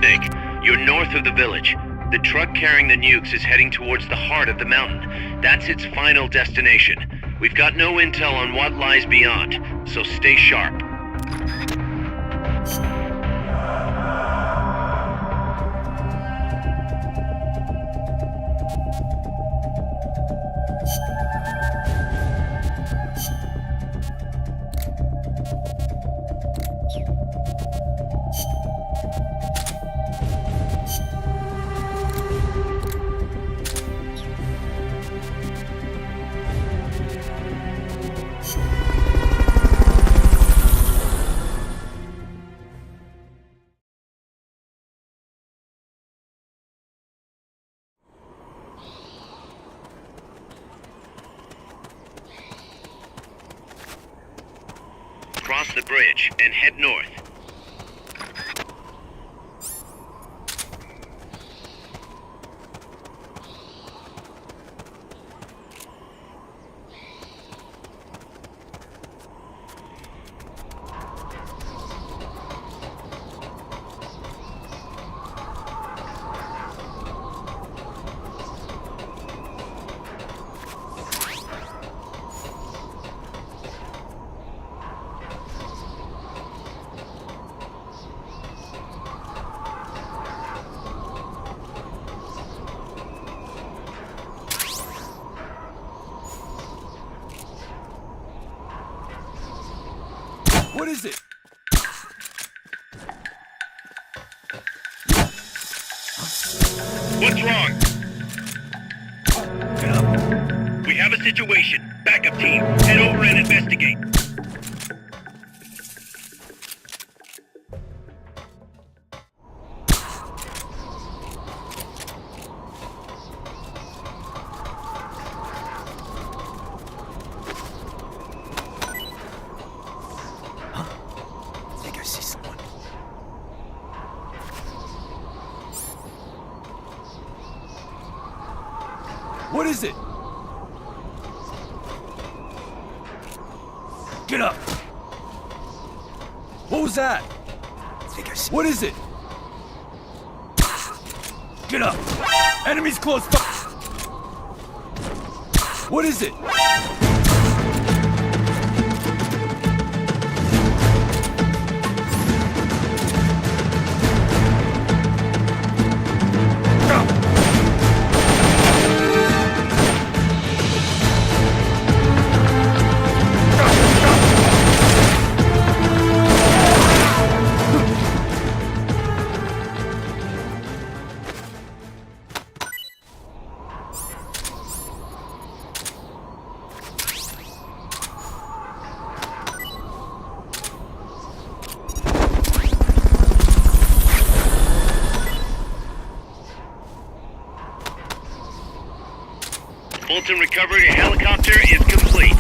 mistake. You're north of the village. The truck carrying the nukes is heading towards the heart of the mountain. That's its final destination. We've got no intel on what lies beyond, so stay sharp. Cross the bridge and head north. What is it? What's wrong? Get up. We have a situation. Backup team, head over and investigate. I see someone. What is it? Get up! What was that? What is it? Get up! Enemies close by! What is it? Fulton recovery helicopter is complete.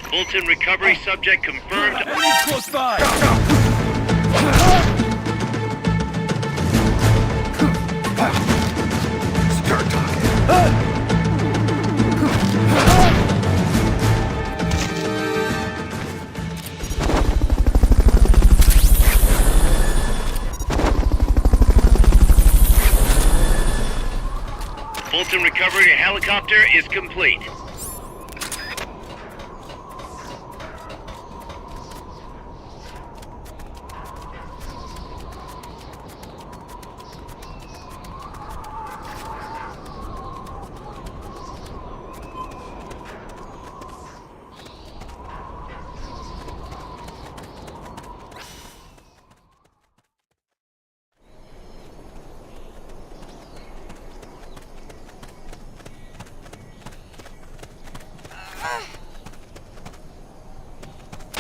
Fulton recovery subject confirmed. Enemies close by! Start talking. Fulton recovery helicopter is complete.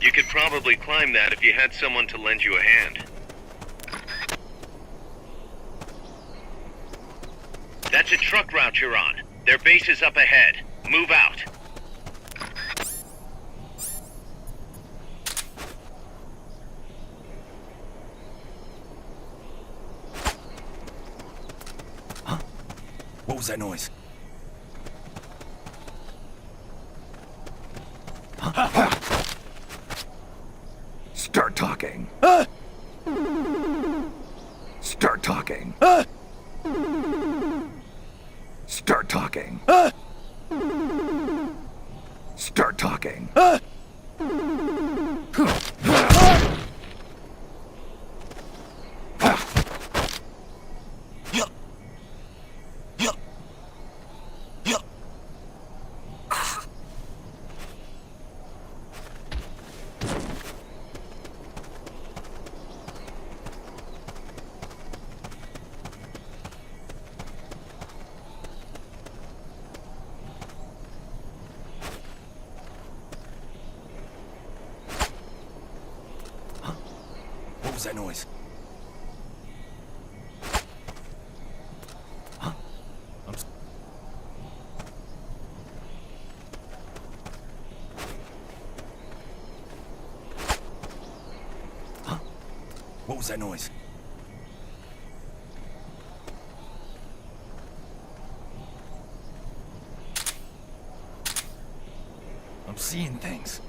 You could probably climb that if you had someone to lend you a hand. That's a truck route you're on. Their base is up ahead. Move out. Huh? What was that noise? Start talking. Start talking. Start talking. Start talking. What was that noise? Huh? Huh? What was that noise? I'm seeing things.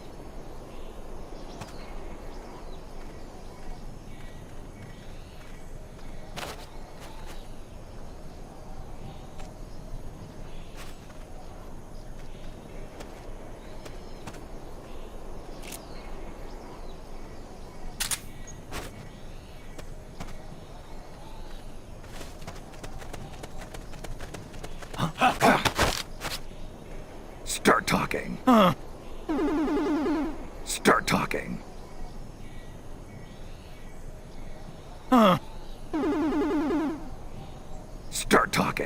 Start talking. Start talking. Start talking.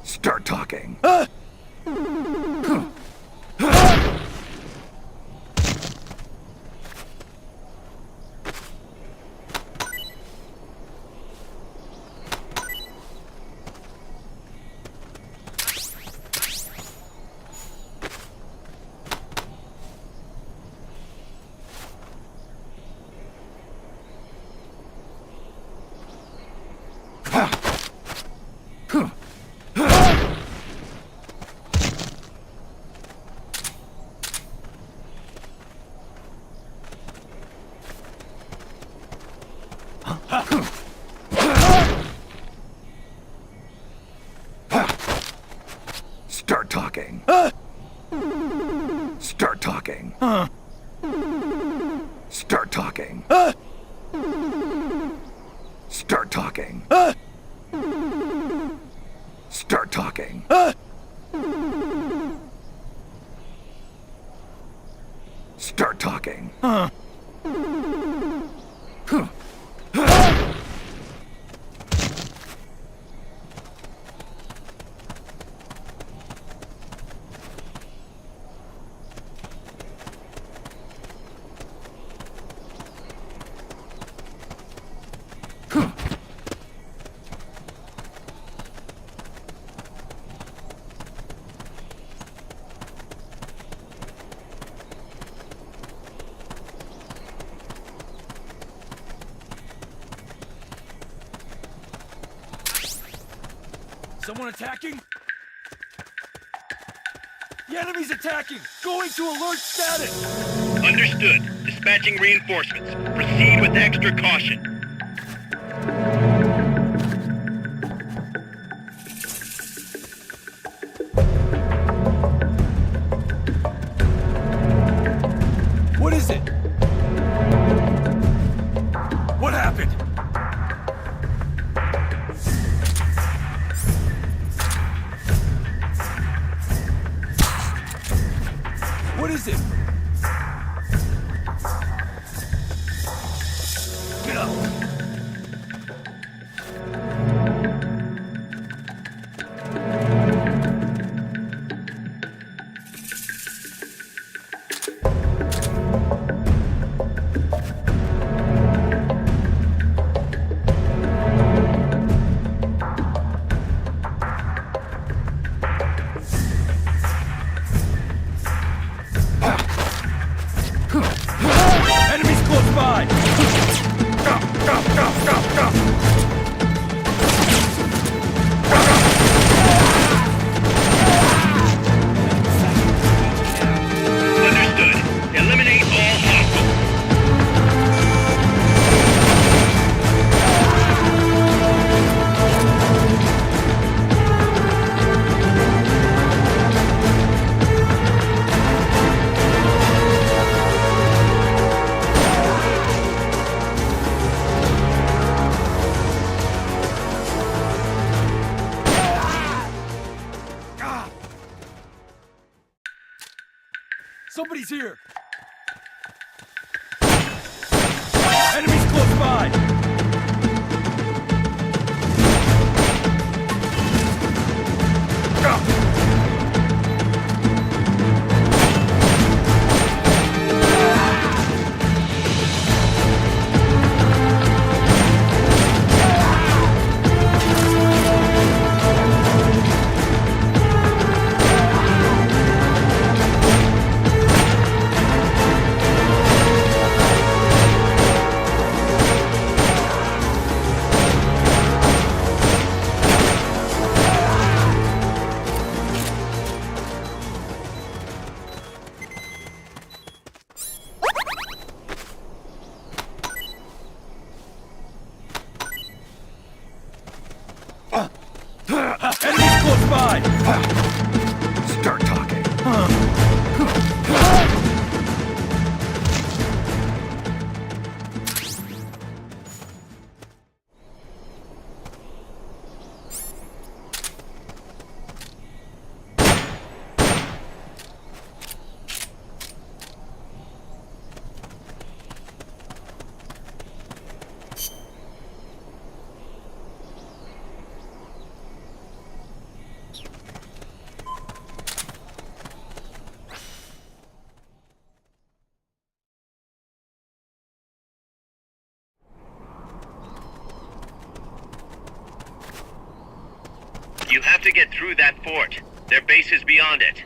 Start talking. Start talking. Start talking. Start talking. Start talking. Start talking. Start talking. Someone attacking? The enemy's attacking! Going to alert status! Understood. Dispatching reinforcements. Proceed with extra caution. What is it? What happened? What is it? Get up! Somebody's here! Enemies close by! Enemies close by! Start talking. You have to get through that fort. Their base is beyond it.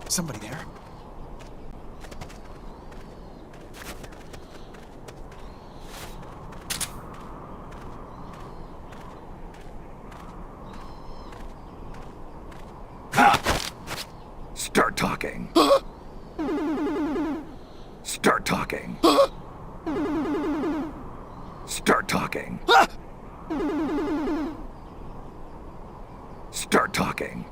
Somebody there? Start talking. Start talking. Start talking. Start talking.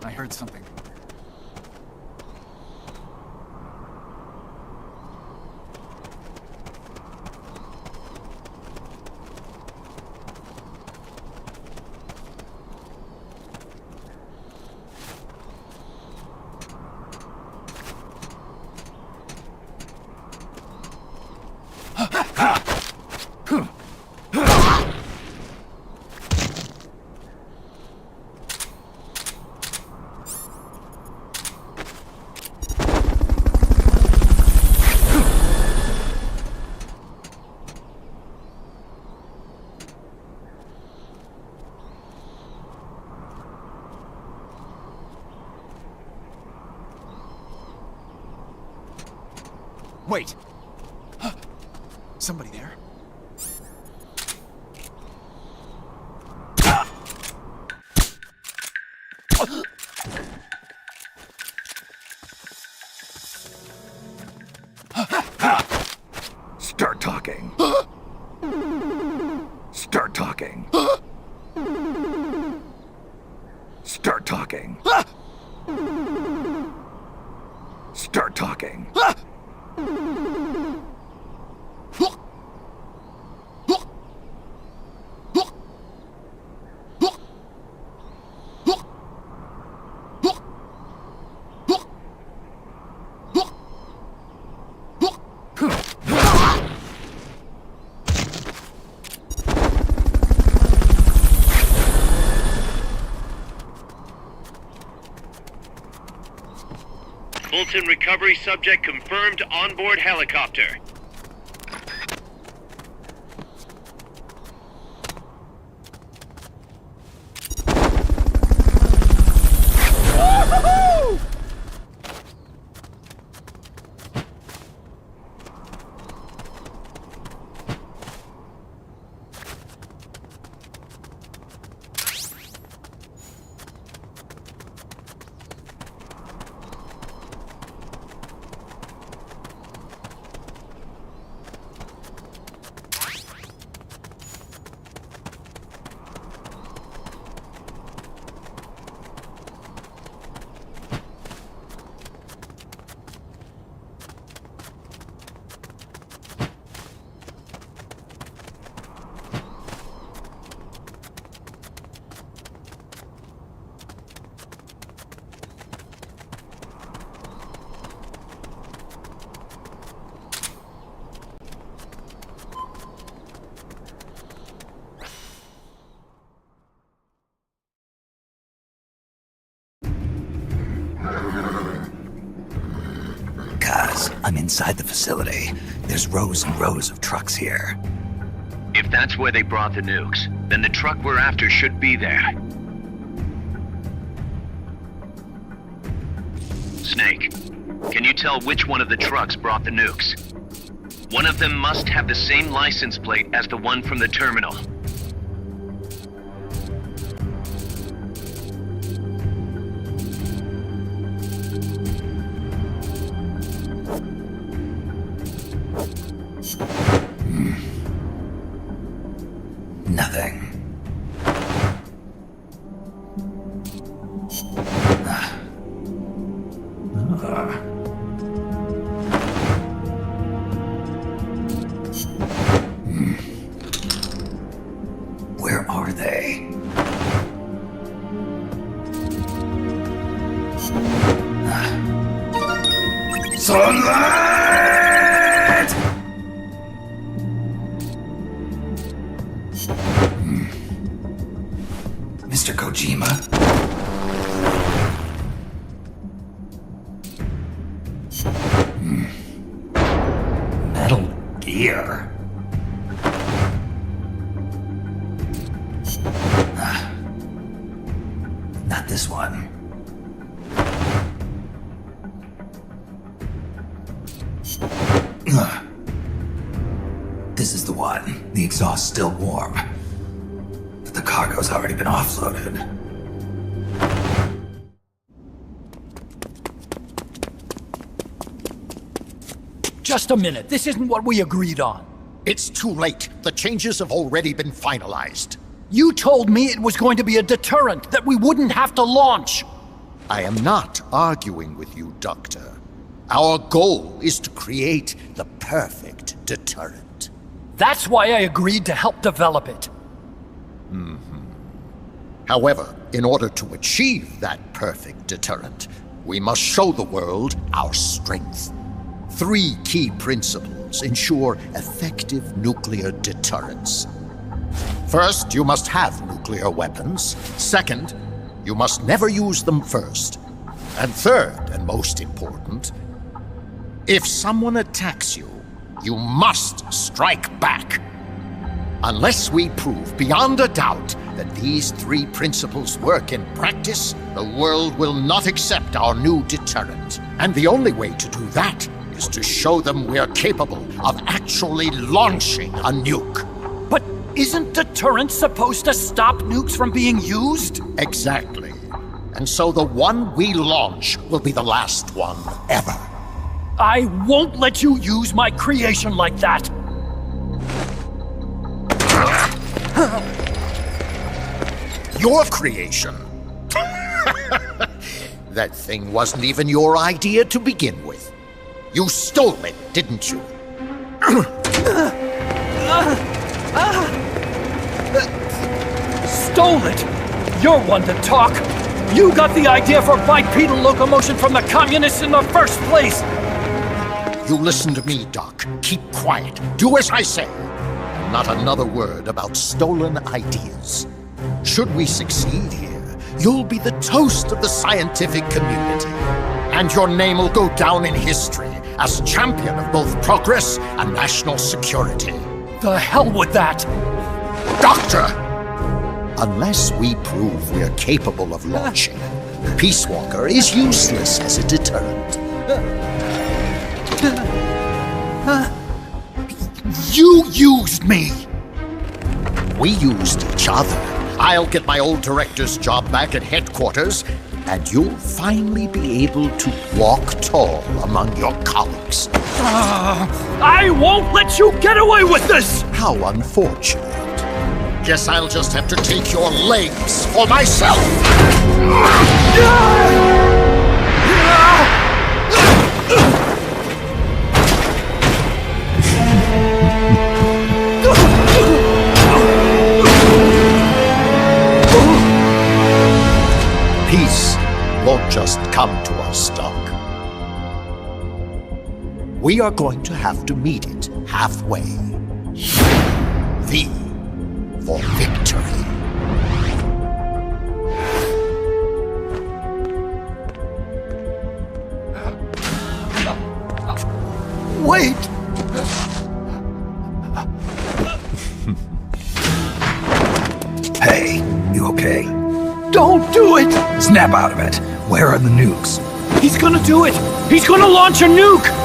I heard something. Wait! Somebody there? Start talking. Fulton recovery subject confirmed onboard helicopter. I'm inside the facility. There's rows and rows of trucks here. If that's where they brought the nukes, then the truck we're after should be there. Snake, can you tell which one of the trucks brought the nukes? One of them must have the same license plate as the one from the terminal. Nothing. Where are they? Sunlight! Mr. Kojima? Metal Gear? Not this one. This is the one. The exhaust's still warm. But the cargo's already been offloaded. Just a minute. This isn't what we agreed on. It's too late. The changes have already been finalized. You told me it was going to be a deterrent, that we wouldn't have to launch. I am not arguing with you, Doctor. Our goal is to create the perfect deterrent. That's why I agreed to help develop it. However, in order to achieve that perfect deterrent, we must show the world our strength. 3 key principles ensure effective nuclear deterrence. First, you must have nuclear weapons. Second, you must never use them first. And third, and most important, if someone attacks you, you must strike back. Unless we prove beyond a doubt that these 3 principles work in practice, the world will not accept our new deterrent. And the only way to do that is to show them we're capable of actually launching a nuke. But isn't deterrence supposed to stop nukes from being used? Exactly. And so the one we launch will be the last one ever. I won't let you use my creation like that. Your creation? That thing wasn't even your idea to begin with. You stole it, didn't you? Stole it? You're one to talk. You got the idea for bipedal locomotion from the communists in the first place. You listen to me, Doc. Keep quiet. Do as I say. And not another word about stolen ideas. Should we succeed here, you'll be the toast of the scientific community. And your name will go down in history as champion of both progress and national security. The hell with that! Doctor! Unless we prove we're capable of launching, Peace Walker is useless as a deterrent. You used me! We used each other. I'll get my old director's job back at headquarters, and you'll finally be able to walk tall among your colleagues. I won't let you get away with this! How unfortunate. Guess I'll just have to take your legs for myself. Peace won't just come to us, Doc. We are going to have to meet it halfway. V for victory. Wait! Hey, you okay? Don't do it! Snap out of it. Where are the nukes? He's gonna do it! He's gonna launch a nuke!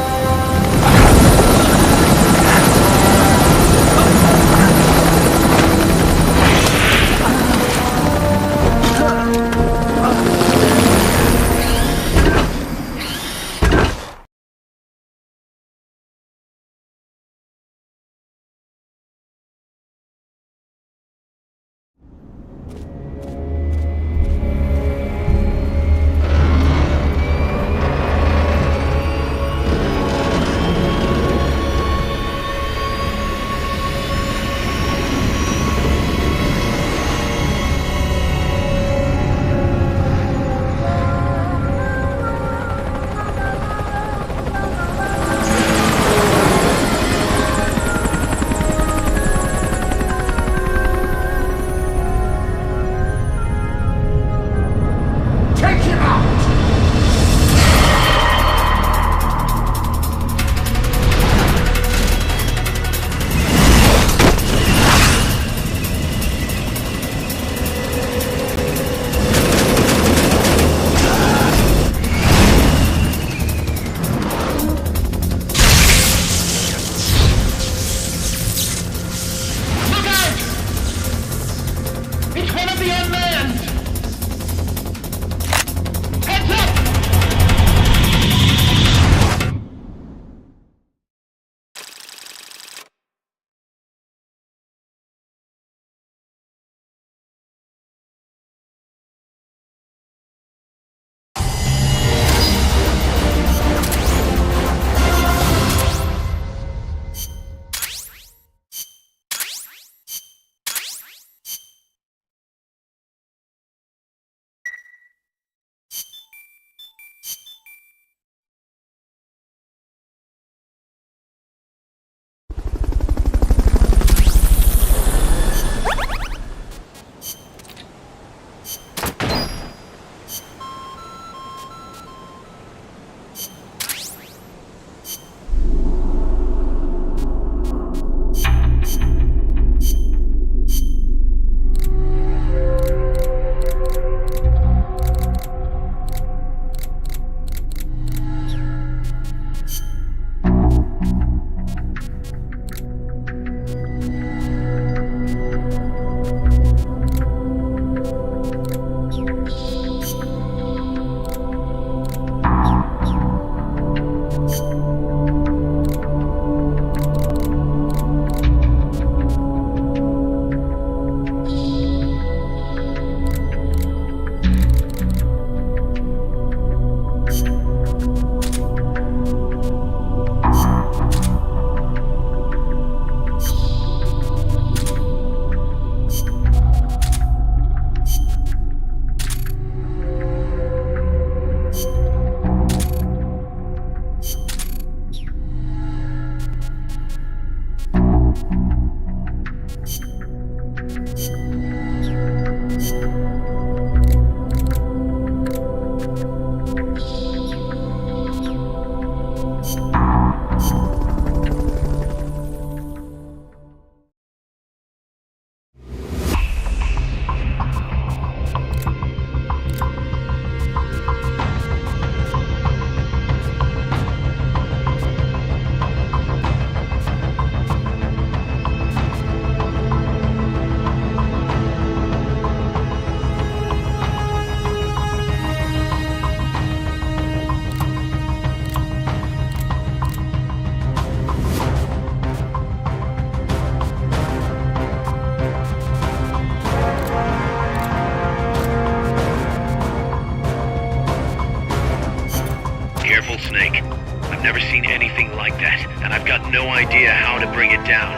Careful, Snake. I've never seen anything like that, and I've got no idea how to bring it down.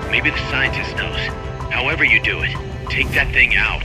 Maybe the scientist knows. However you do it, take that thing out.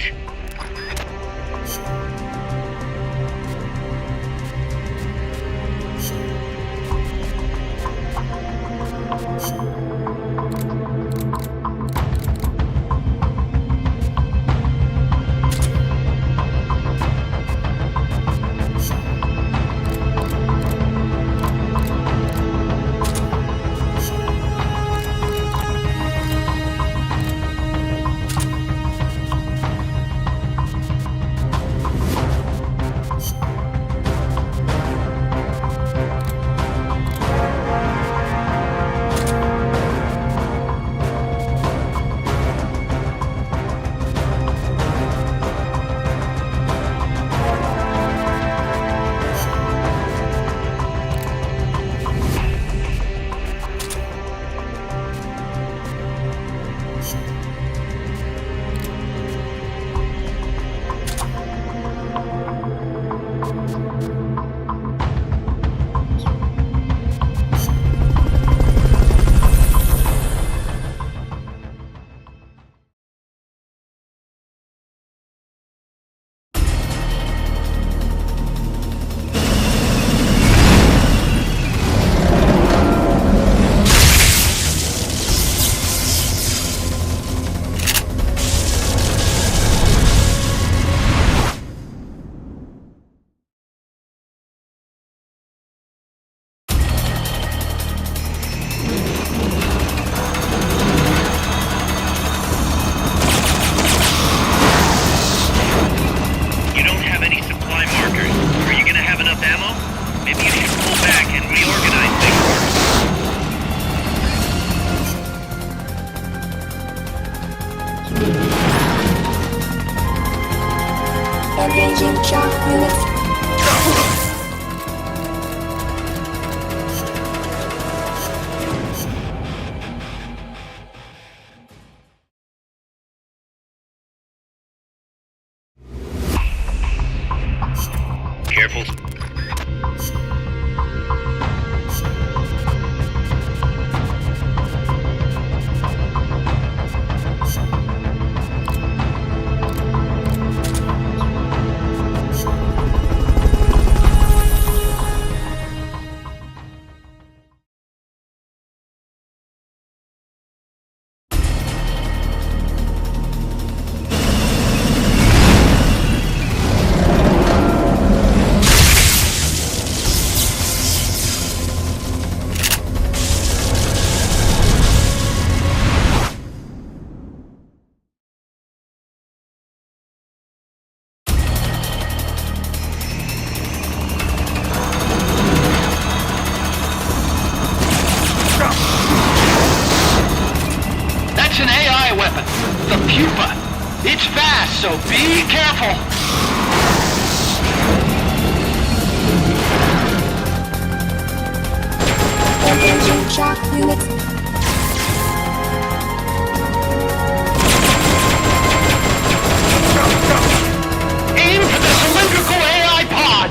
Engaging shock units. Careful. That's an AI weapon, the Pupa. It's fast, so be careful. Engaging shock units. Aim for the cylindrical AI pod.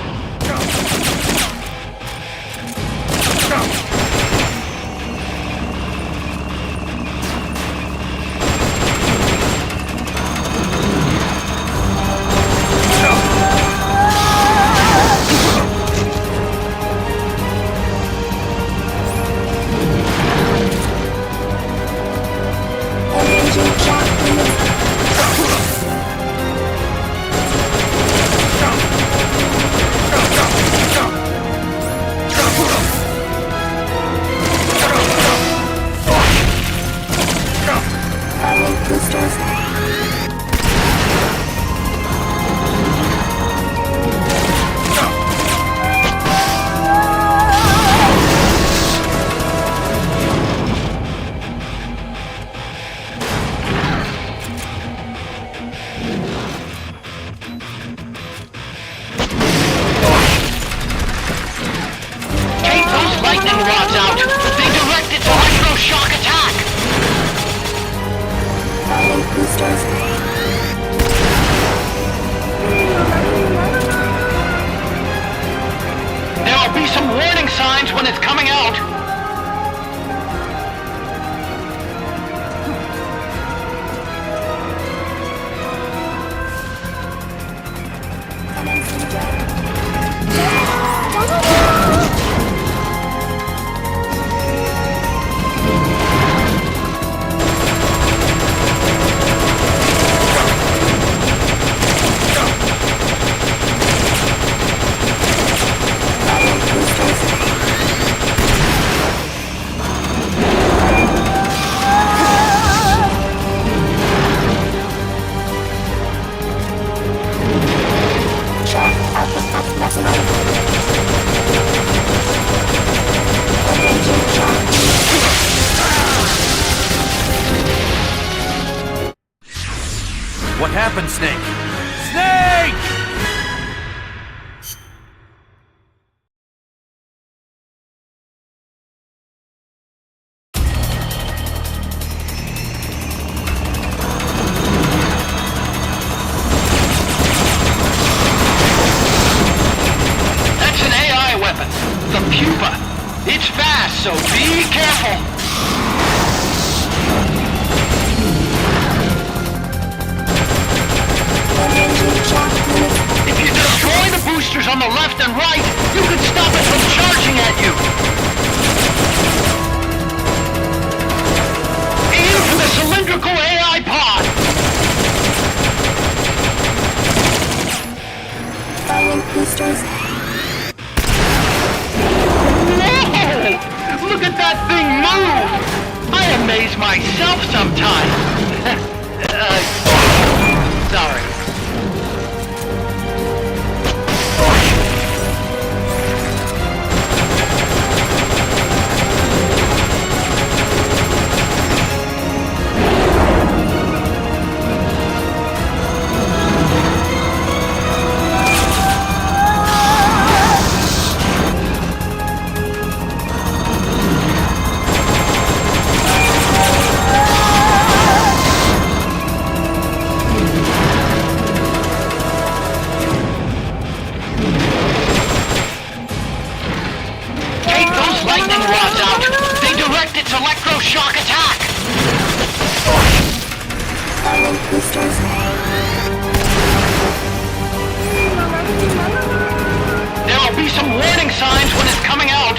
be some warning signs when it's coming out. What happened, Snake? Snake! That's an AI weapon. The pupa. It's fast, so be careful. If you destroy the boosters on the left and right, you can stop it from charging at you. Aim for the cylindrical AI pod. Firing boosters. Whoa! Look at that thing move! I amaze myself sometimes. Sorry. Lightning rods out! They direct its electroshock attack! Firing boosters. There'll be some warning signs when it's coming out!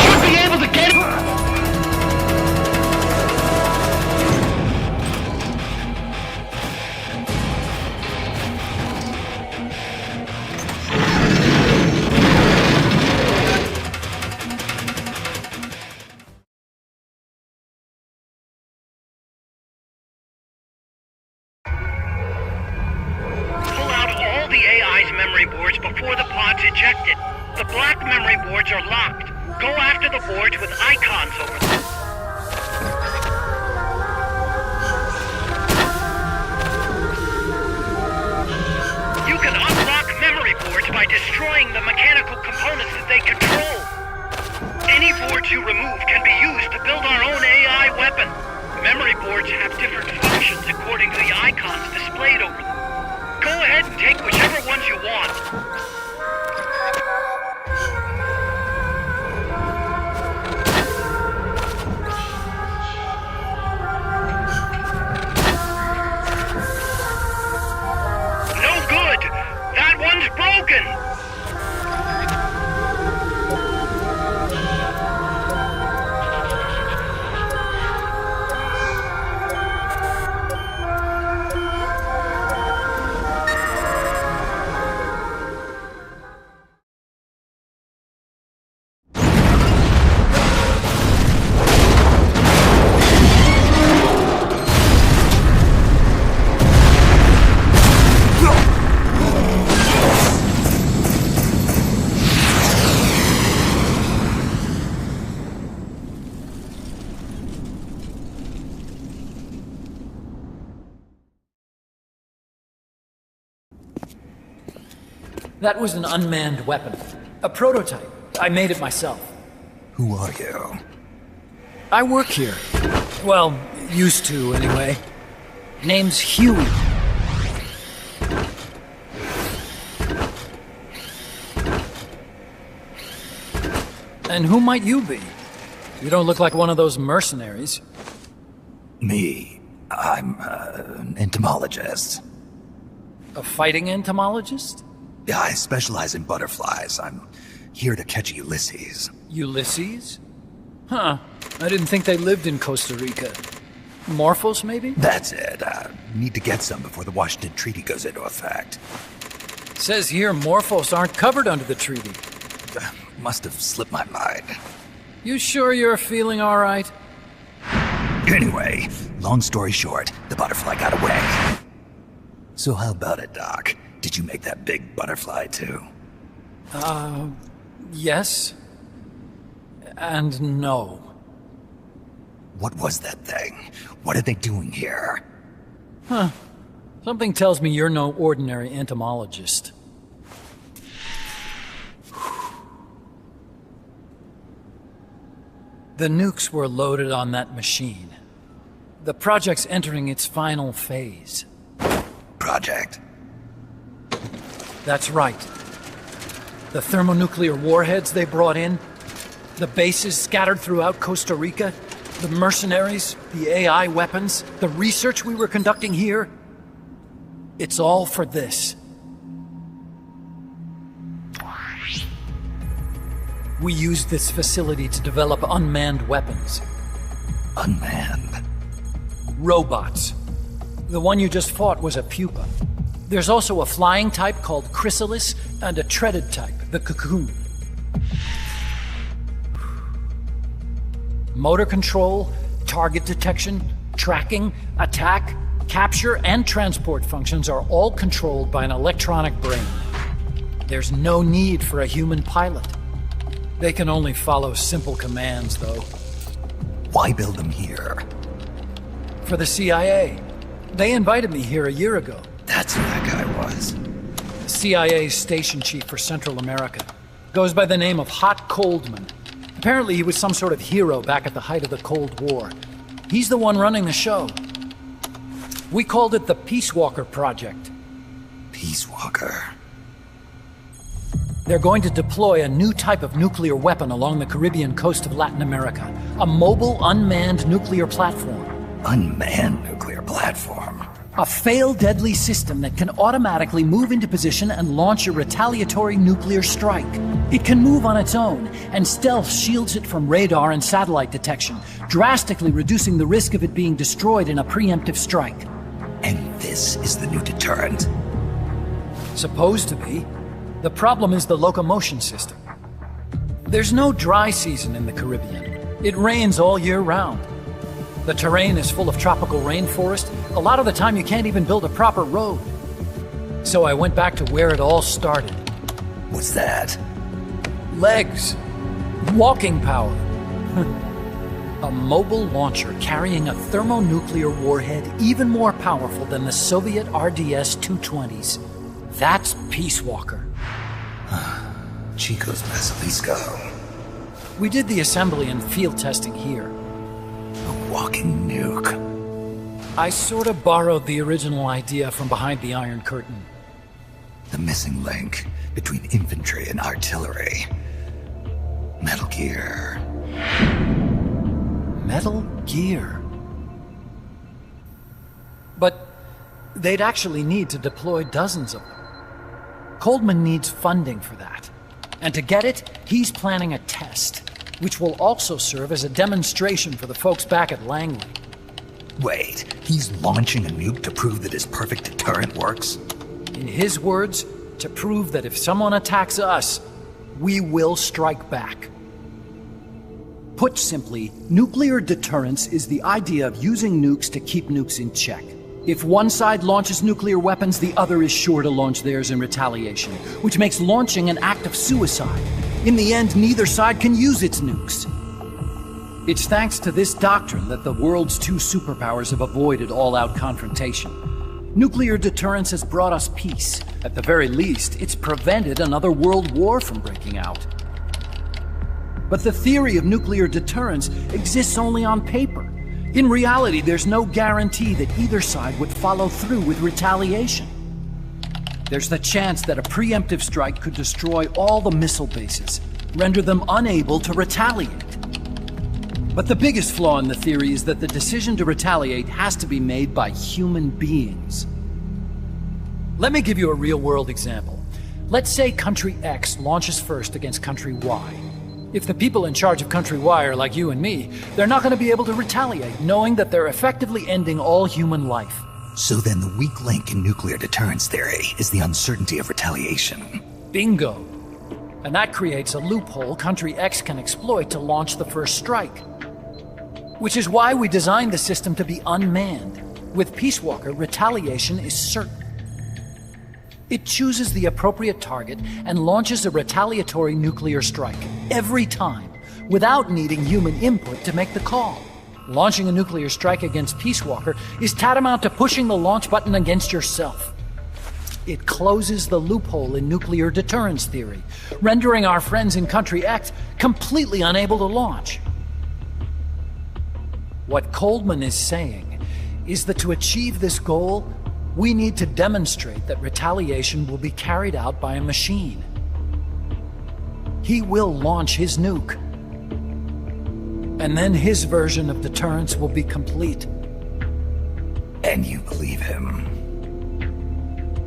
Should be able to get it. Pull out all the AI's memory boards before the pod's ejected. The black memory boards are locked. Go after the boards with icons over them. You can unlock memory boards by destroying the mechanical components that they control. Any boards you remove can be used to build our own AI weapon. Memory boards have different functions according to the icons displayed over them. Go ahead and take whichever ones you want. No good! That one's broken! That was an unmanned weapon. A prototype. I made it myself. Who are you? I work here. Well, used to, anyway. Name's Huey. And who might you be? You don't look like one of those mercenaries. Me. I'm an entomologist. A fighting entomologist? Yeah, I specialize in butterflies. I'm here to catch Ulysses. Ulysses? Huh. I didn't think they lived in Costa Rica. Morphos, maybe? That's it. Need to get some before the Washington Treaty goes into effect. Says here Morphos aren't covered under the treaty. Must have slipped my mind. You sure you're feeling all right? Anyway, long story short, the butterfly got away. So how about it, Doc? Did you make that big butterfly too? Yes. And no. What was that thing? What are they doing here? Something tells me you're no ordinary entomologist. The nukes were loaded on that machine. The project's entering its final phase. Project? That's right. The thermonuclear warheads they brought in, the bases scattered throughout Costa Rica, the mercenaries, the AI weapons, the research we were conducting here. It's all for this. We used this facility to develop unmanned weapons. Unmanned? Robots. The one you just fought was a pupa. There's also a flying type called Chrysalis and a treaded type, the cocoon. Motor control, target detection, tracking, attack, capture, and transport functions are all controlled by an electronic brain. There's no need for a human pilot. They can only follow simple commands, though. Why build them here? For the CIA. They invited me here a year ago. That's who that guy was. The CIA's station chief for Central America. Goes by the name of Hot Coldman. Apparently he was some sort of hero back at the height of the Cold War. He's the one running the show. We called it the Peace Walker Project. Peace Walker. They're going to deploy a new type of nuclear weapon along the Caribbean coast of Latin America. A mobile, unmanned nuclear platform. Unmanned nuclear platform? A fail-deadly system that can automatically move into position and launch a retaliatory nuclear strike. It can move on its own, and stealth shields it from radar and satellite detection, drastically reducing the risk of it being destroyed in a preemptive strike. And this is the new deterrent? Supposed to be. The problem is the locomotion system. There's no dry season in the Caribbean. It rains all year round. The terrain is full of tropical rainforest. A lot of the time you can't even build a proper road. So I went back to where it all started. What's that? Legs. Walking power. A mobile launcher carrying a thermonuclear warhead even more powerful than the Soviet RDS-220s. That's Peace Walker. Chico's Basilisco. We did the assembly and field testing here. A walking nuke. I sort of borrowed the original idea from behind the Iron Curtain. The missing link between infantry and artillery. Metal Gear. Metal Gear. But they'd actually need to deploy dozens of them. Coldman needs funding for that. And to get it, he's planning a test, which will also serve as a demonstration for the folks back at Langley. Wait, he's launching a nuke to prove that his perfect deterrent works? In his words, to prove that if someone attacks us, we will strike back. Put simply, nuclear deterrence is the idea of using nukes to keep nukes in check. If one side launches nuclear weapons, the other is sure to launch theirs in retaliation, which makes launching an act of suicide. In the end, neither side can use its nukes. It's thanks to this doctrine that the world's two superpowers have avoided all-out confrontation. Nuclear deterrence has brought us peace. At the very least, it's prevented another world war from breaking out. But the theory of nuclear deterrence exists only on paper. In reality, there's no guarantee that either side would follow through with retaliation. There's the chance that a preemptive strike could destroy all the missile bases, render them unable to retaliate. But the biggest flaw in the theory is that the decision to retaliate has to be made by human beings. Let me give you a real-world example. Let's say Country X launches first against Country Y. If the people in charge of Country Y are like you and me, they're not going to be able to retaliate, knowing that they're effectively ending all human life. So then the weak link in nuclear deterrence theory is the uncertainty of retaliation. Bingo. And that creates a loophole Country X can exploit to launch the first strike. Which is why we designed the system to be unmanned. With Peace Walker, retaliation is certain. It chooses the appropriate target and launches a retaliatory nuclear strike every time, without needing human input to make the call. Launching a nuclear strike against Peace Walker is tantamount to pushing the launch button against yourself. It closes the loophole in nuclear deterrence theory, rendering our friends in Country X completely unable to launch. What Coldman is saying is that to achieve this goal, we need to demonstrate that retaliation will be carried out by a machine. He will launch his nuke. And then his version of deterrence will be complete. And you believe him?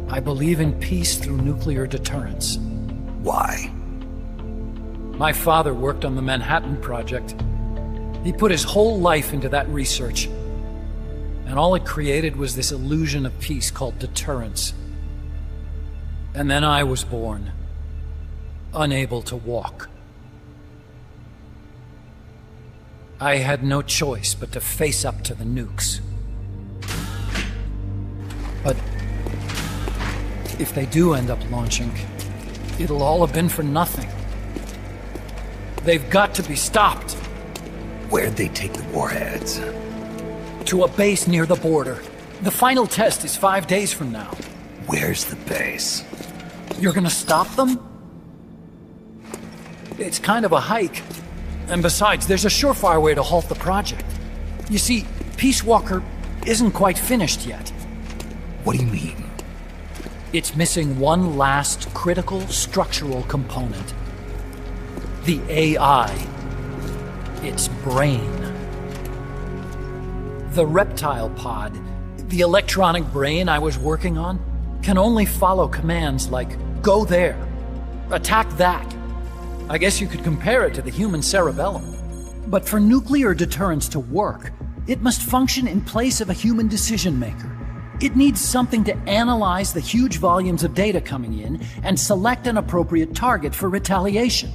I believe in peace through nuclear deterrence. Why? My father worked on the Manhattan Project. He put his whole life into that research. And all it created was this illusion of peace called deterrence. And then I was born, unable to walk. I had no choice but to face up to the nukes. But if they do end up launching, it'll all have been for nothing. They've got to be stopped. Where'd they take the warheads? To a base near the border. The final test is 5 days from now. Where's the base? You're gonna stop them? It's kind of a hike. And besides, there's a surefire way to halt the project. You see, Peace Walker isn't quite finished yet. What do you mean? It's missing one last critical structural component. The AI. Its brain. The reptile pod, The electronic brain I was working on can only follow commands like, go there, attack that. I guess you could compare it to the human cerebellum. But for nuclear deterrence to work, it must function in place of a human decision maker. It needs something to analyze the huge volumes of data coming in and select an appropriate target for retaliation.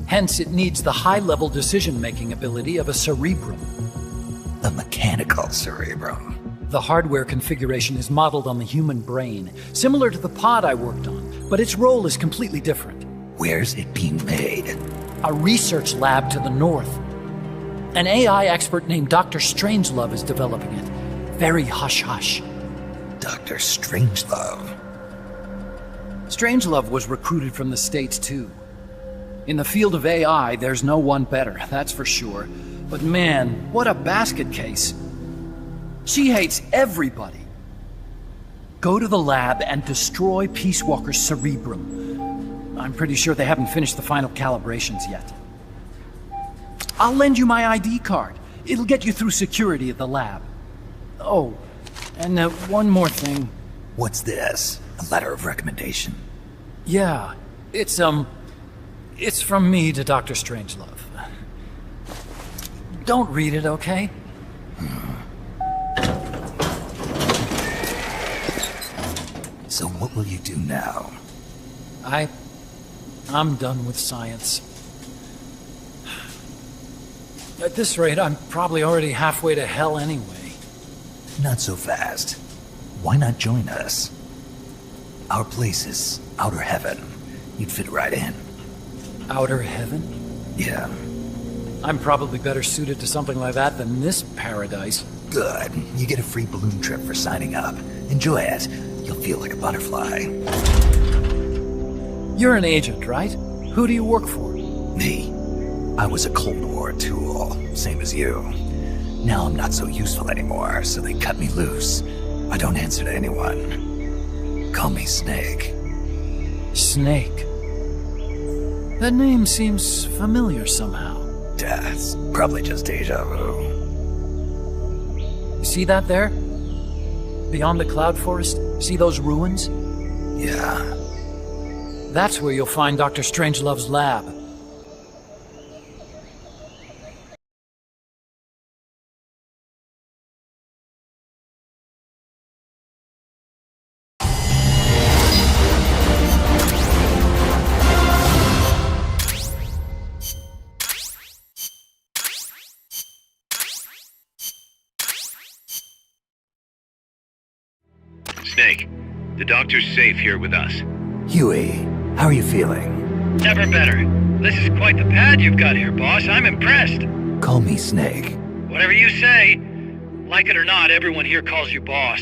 Hence, it needs the high-level decision-making ability of a cerebrum. A mechanical cerebrum. The hardware configuration is modeled on the human brain, similar to the pod I worked on, but its role is completely different. Where's it being made? A research lab to the north. An AI expert named Dr. Strangelove is developing it. Very hush-hush. Dr. Strangelove. Strangelove was recruited from the States, too. In the field of AI, there's no one better, that's for sure. But man, what a basket case. She hates everybody. Go to the lab and destroy Peace Walker's cerebrum. I'm pretty sure they haven't finished the final calibrations yet. I'll lend you my ID card. It'll get you through security at the lab. Oh, and one more thing. What's this? A letter of recommendation? Yeah, it's from me to Dr. Strangelove. Don't read it, okay? So what will you do now? I'm done with science. At this rate, I'm probably already halfway to hell anyway. Not so fast. Why not join us? Our place is outer heaven. You'd fit right in. Outer heaven? Yeah. I'm probably better suited to something like that than this paradise. Good. You get a free balloon trip for signing up. Enjoy it. You'll feel like a butterfly. You're an agent, right? Who do you work for? Me? I was a Cold War tool, same as you. Now I'm not so useful anymore, so they cut me loose. I don't answer to anyone. Call me Snake. Snake? That name seems familiar somehow. That's probably just deja vu. See that there? Beyond the cloud forest? See those ruins? Yeah. That's where you'll find Dr. Strangelove's lab. Snake, the doctor's safe here with us. Huey, how are you feeling? Never better. This is quite the pad you've got here, boss. I'm impressed. Call me Snake. Whatever you say. Like it or not, everyone here calls you boss.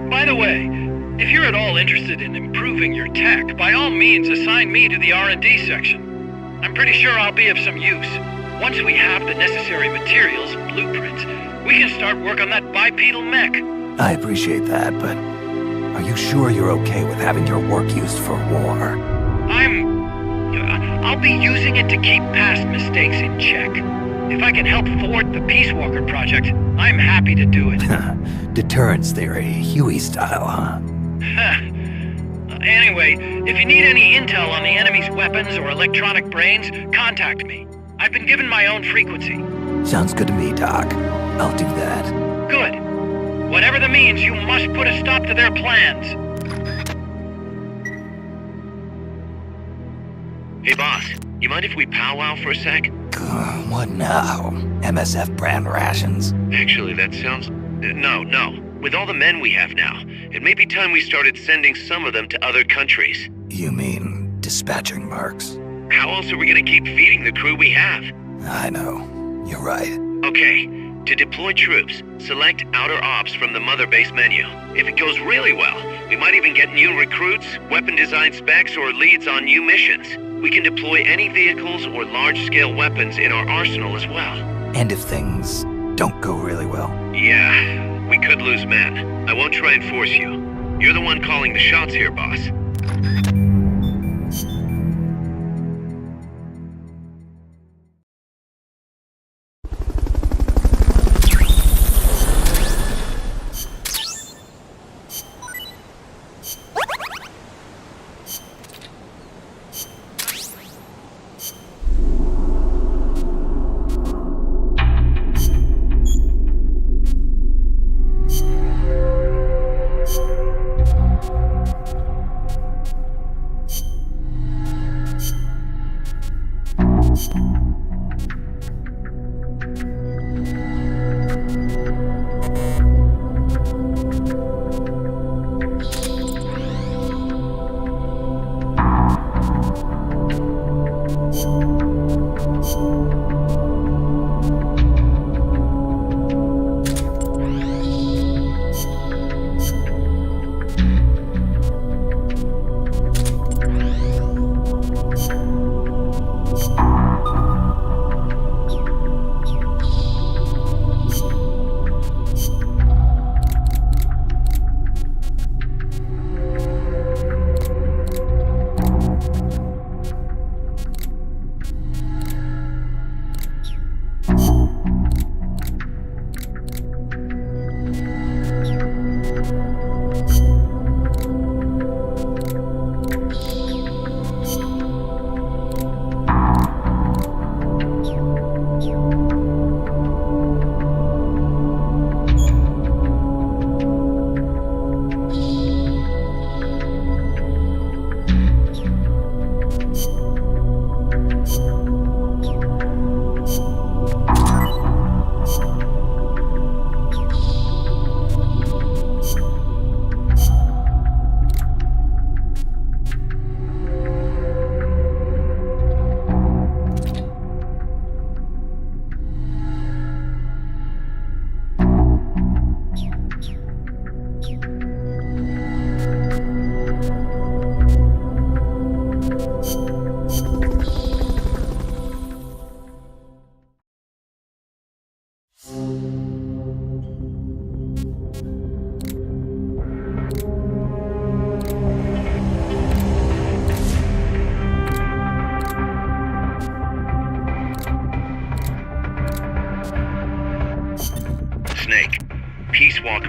By the way, if you're at all interested in improving your tech, by all means assign me to the R&D section. I'm pretty sure I'll be of some use. Once we have the necessary materials and blueprints, we can start work on that bipedal mech. I appreciate that, but are you sure you're okay with having your work used for war? I'll be using it to keep past mistakes in check. If I can help thwart the Peace Walker project, I'm happy to do it. Deterrence theory, Huey style, huh? Anyway, if you need any intel on the enemy's weapons or electronic brains, contact me. I've been given my own frequency. Sounds good to me, Doc. I'll do that. Good. Whatever the means, you must put a stop to their plans. Hey boss, you mind if we powwow for a sec? What now? MSF brand rations? Actually, that sounds... No. With all the men we have now, it may be time we started sending some of them to other countries. You mean dispatching marks? How else are we gonna keep feeding the crew we have? I know. You're right. Okay, to deploy troops, select Outer Ops from the Mother Base menu. If it goes really well, we might even get new recruits, weapon design specs, or leads on new missions. We can deploy any vehicles or large-scale weapons in our arsenal as well. And if things don't go really well? Yeah, we could lose men. I won't try and force you. You're the one calling the shots here, boss.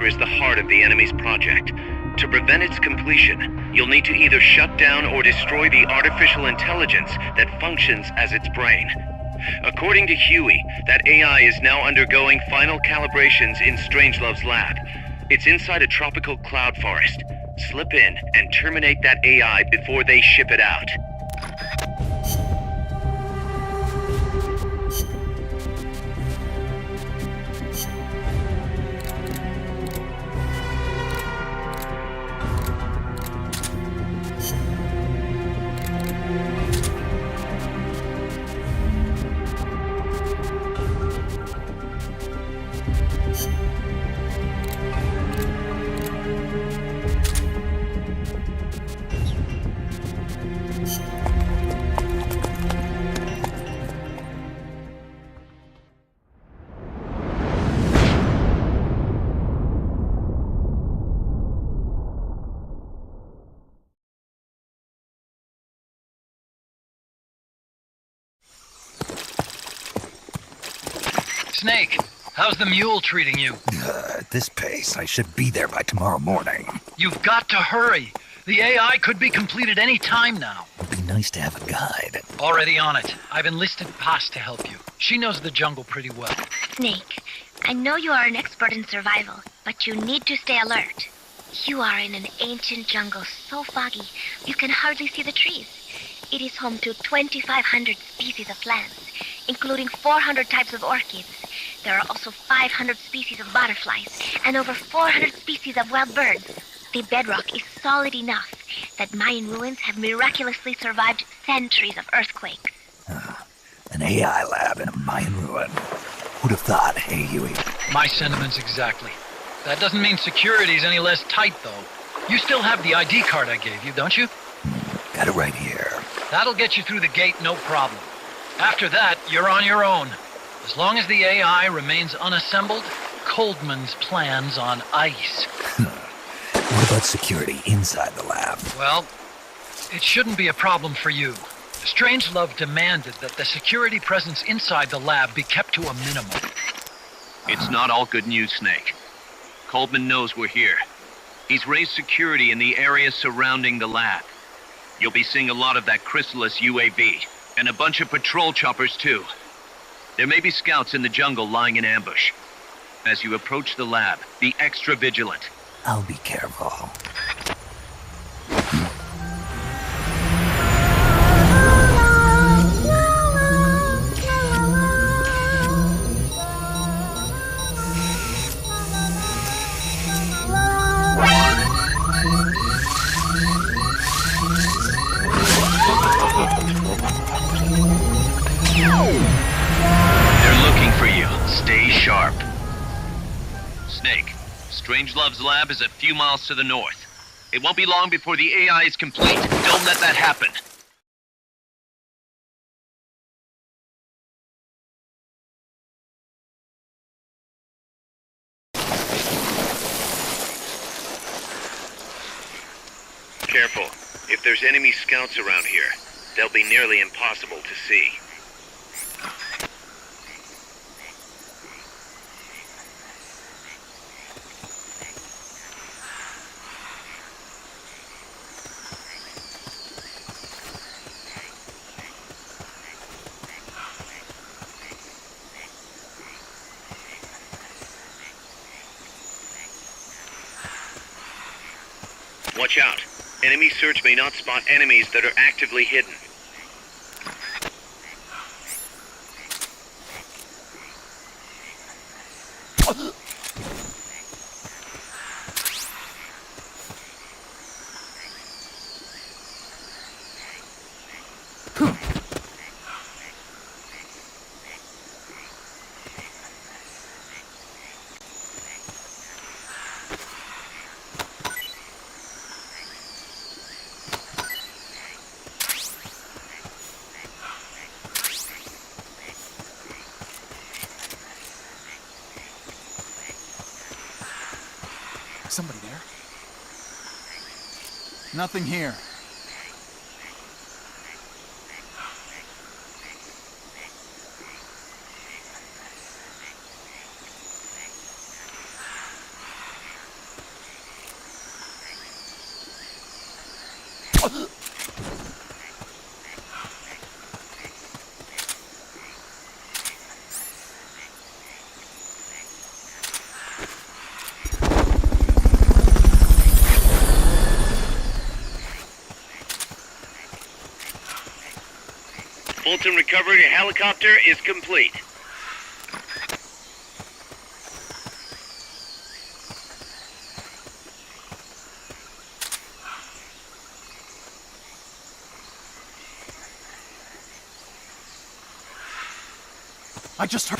bunker is the heart of the enemy's project. To prevent its completion, you'll need to either shut down or destroy the artificial intelligence that functions as its brain. According to Huey, that AI is now undergoing final calibrations in Strangelove's lab. It's inside a tropical cloud forest. Slip in and terminate that AI before they ship it out. Snake, how's the mule treating you? At this pace, I should be there by tomorrow morning. You've got to hurry. The AI could be completed any time now. It'd be nice to have a guide. Already on it. I've enlisted Paz to help you. She knows the jungle pretty well. Snake, I know you are an expert in survival, but you need to stay alert. You are in an ancient jungle so foggy, you can hardly see the trees. It is home to 2,500 species of plants, including 400 types of orchids. There are also 500 species of butterflies and over 400 species of wild birds. The bedrock is solid enough that Mayan ruins have miraculously survived centuries of earthquakes. An AI lab in a Mayan ruin. Who'd have thought, hey, Huey? My sentiments exactly. That doesn't mean security's any less tight, though. You still have the ID card I gave you, don't you? Got it right here. That'll get you through the gate, no problem. After that, you're on your own. As long as the AI remains unassembled, Coldman's plan's on ice. What about security inside the lab? Well, it shouldn't be a problem for you. Strangelove demanded that the security presence inside the lab be kept to a minimum. It's not all good news, Snake. Coldman knows we're here. He's raised security in the area surrounding the lab. You'll be seeing a lot of that Chrysalis UAV, and a bunch of patrol choppers too. There may be scouts in the jungle lying in ambush. As you approach the lab, be extra vigilant. I'll be careful. They're looking for you. Stay sharp. Snake, Strangelove's lab is a few miles to the north. It won't be long before the AI is complete. Don't let that happen. Careful. If there's enemy scouts around here, they'll be nearly impossible to see. Watch out. Enemy search may not spot enemies that are actively hidden. Somebody there? Nothing here. Fulton recovery helicopter is complete. I just heard.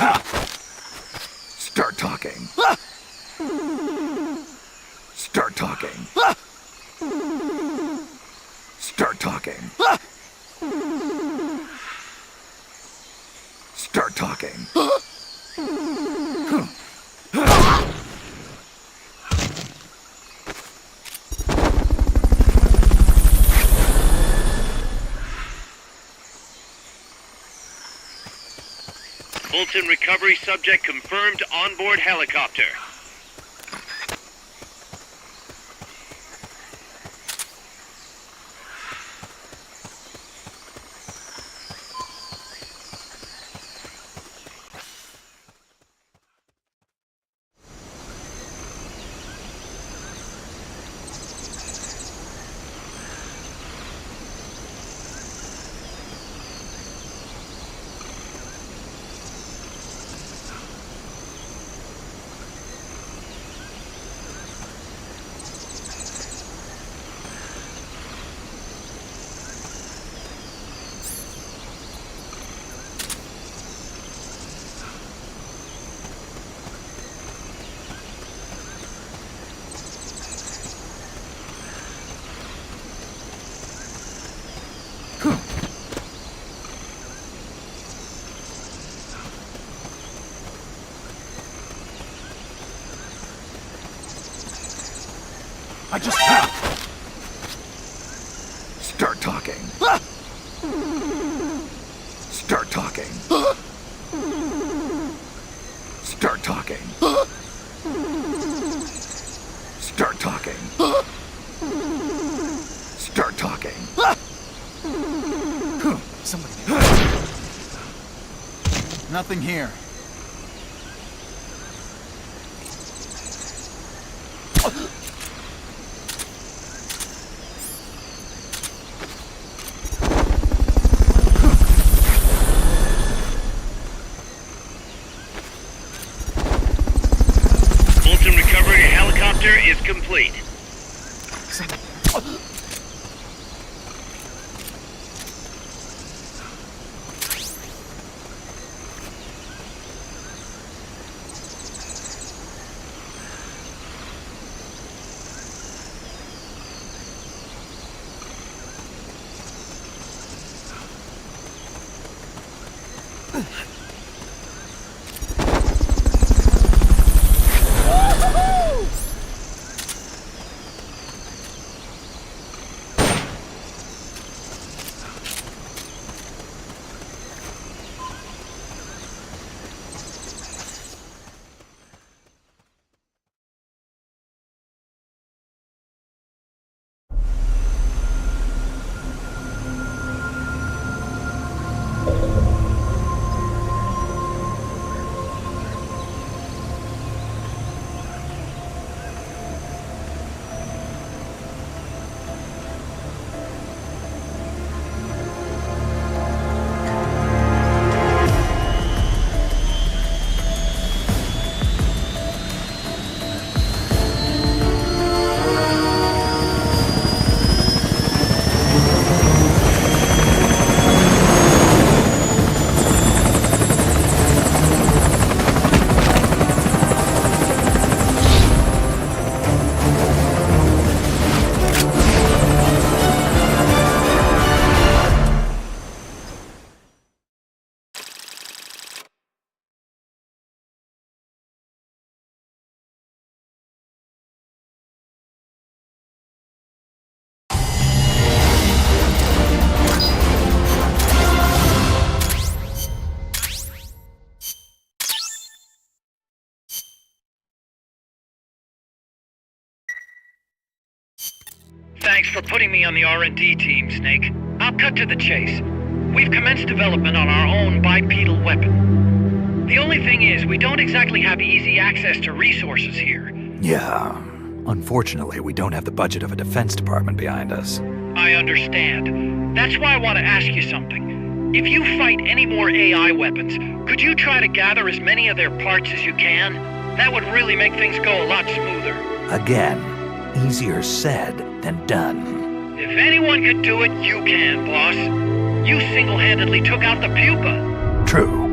Start talking. Start talking. Start talking. Start talking. Fulton recovery subject confirmed onboard helicopter. I just... Start talking. Start talking. Start talking. Start talking. Start talking. Somebody there. Nothing here. Fulton recovery helicopter is complete. Somebody there. Thanks for putting me on the R&D team, Snake. I'll cut to the chase. We've commenced development on our own bipedal weapon. The only thing is, we don't exactly have easy access to resources here. Yeah. Unfortunately, we don't have the budget of a defense department behind us. I understand. That's why I want to ask you something. If you fight any more AI weapons, could you try to gather as many of their parts as you can? That would really make things go a lot smoother. Again, easier said than done. If anyone could do it, you can, boss. You single-handedly took out the pupa. True.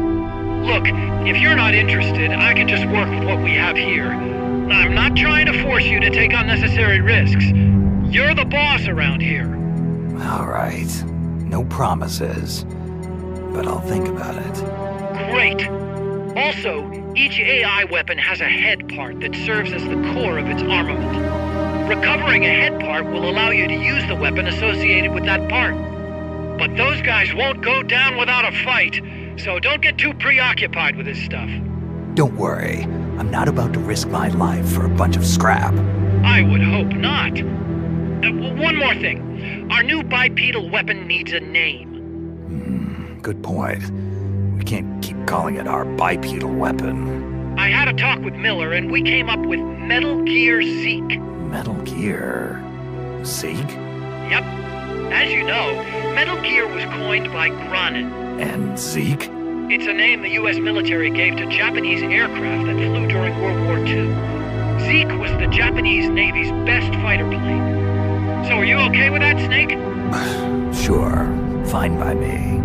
Look, if you're not interested, I can just work with what we have here. I'm not trying to force you to take unnecessary risks. You're the boss around here. All right. No promises. But I'll think about it. Great. Also, each AI weapon has a head part that serves as the core of its armament. Recovering a head part will allow you to use the weapon associated with that part. But those guys won't go down without a fight, so don't get too preoccupied with this stuff. Don't worry. I'm not about to risk my life for a bunch of scrap. I would hope not. One more thing. Our new bipedal weapon needs a name. Good point. We can't keep calling it our bipedal weapon. I had a talk with Miller, and we came up with Metal Gear Zeke. Metal Gear? Zeke? Yep. As you know, Metal Gear was coined by Granin. And Zeke? It's a name the U.S. military gave to Japanese aircraft that flew during World War II. Zeke was the Japanese Navy's best fighter plane. So are you okay with that, Snake? Sure. Fine by me.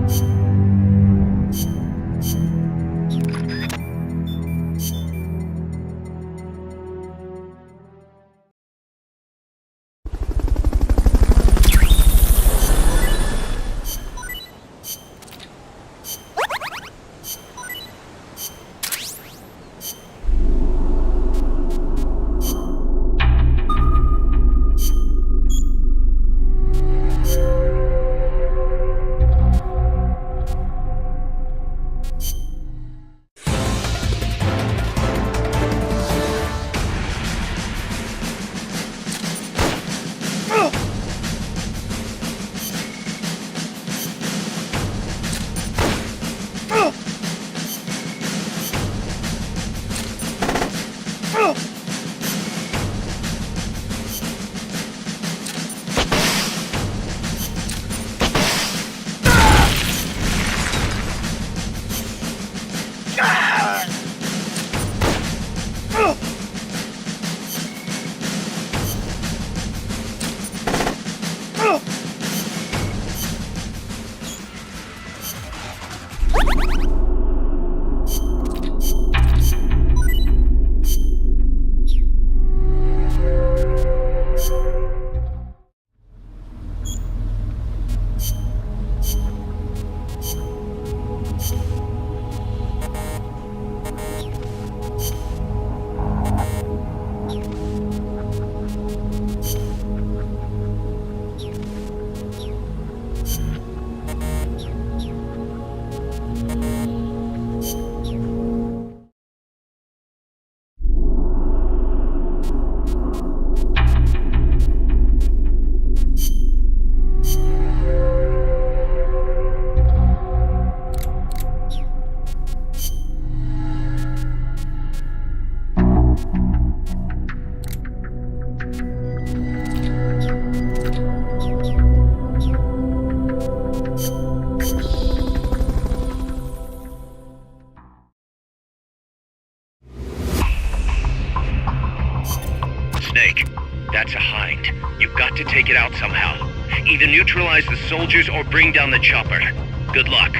Snake, that's a hind. You've got to take it out somehow. Either neutralize the soldiers or bring down the chopper. Good luck.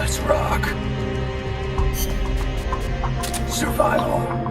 Let's rock. Survival.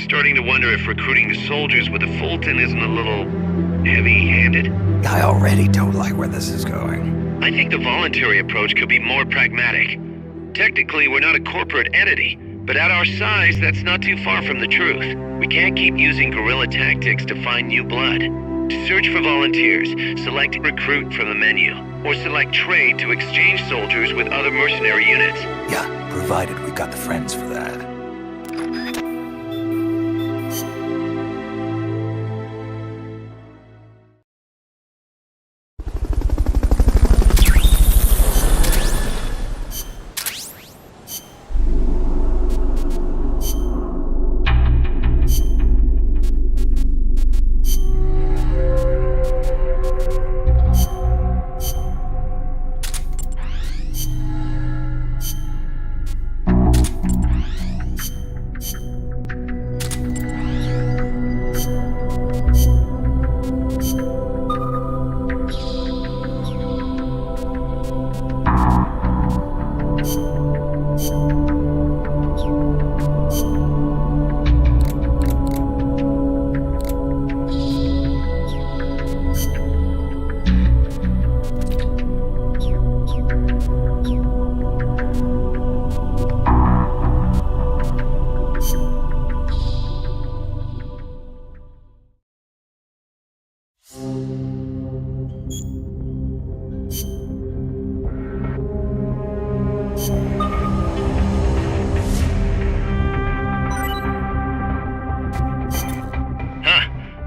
starting to wonder if recruiting the soldiers with a Fulton isn't a little heavy-handed. I already don't like where this is going. I think the voluntary approach could be more pragmatic. Technically, we're not a corporate entity, but at our size, that's not too far from the truth. We can't keep using guerrilla tactics to find new blood. To search for volunteers, select recruit from the menu, or select trade to exchange soldiers with other mercenary units. Yeah, provided we got the friends for that.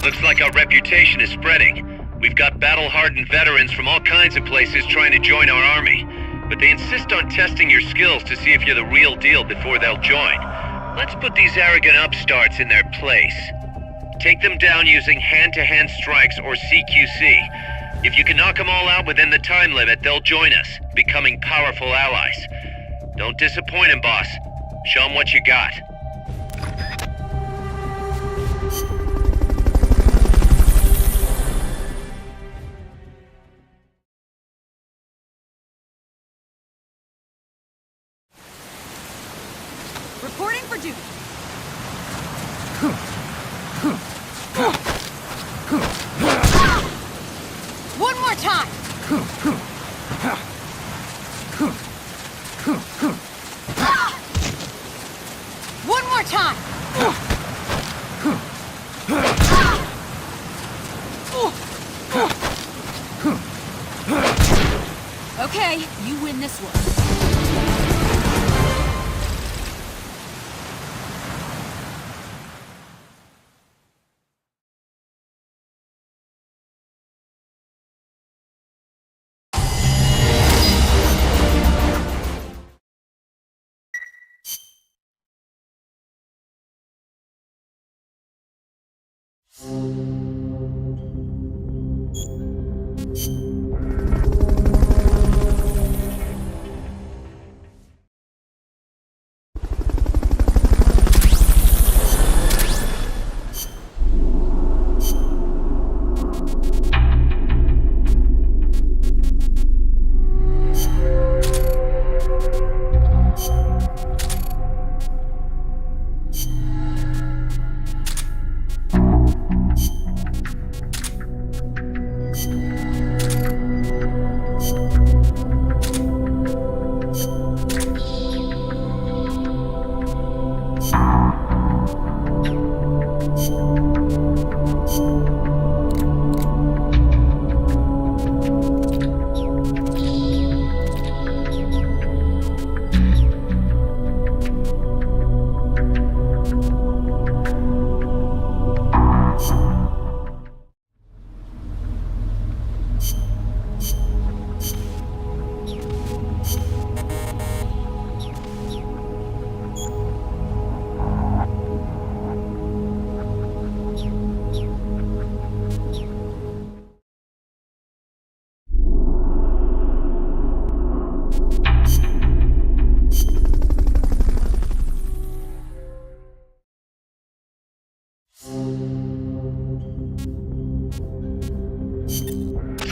Looks like our reputation is spreading. We've got battle-hardened veterans from all kinds of places trying to join our army. But they insist on testing your skills to see if you're the real deal before they'll join. Let's put these arrogant upstarts in their place. Take them down using hand-to-hand strikes or CQC. If you can knock them all out within the time limit, they'll join us, becoming powerful allies. Don't disappoint them, boss. Show them what you got. Reporting for duty. One more time. One more time. Okay, you win this one.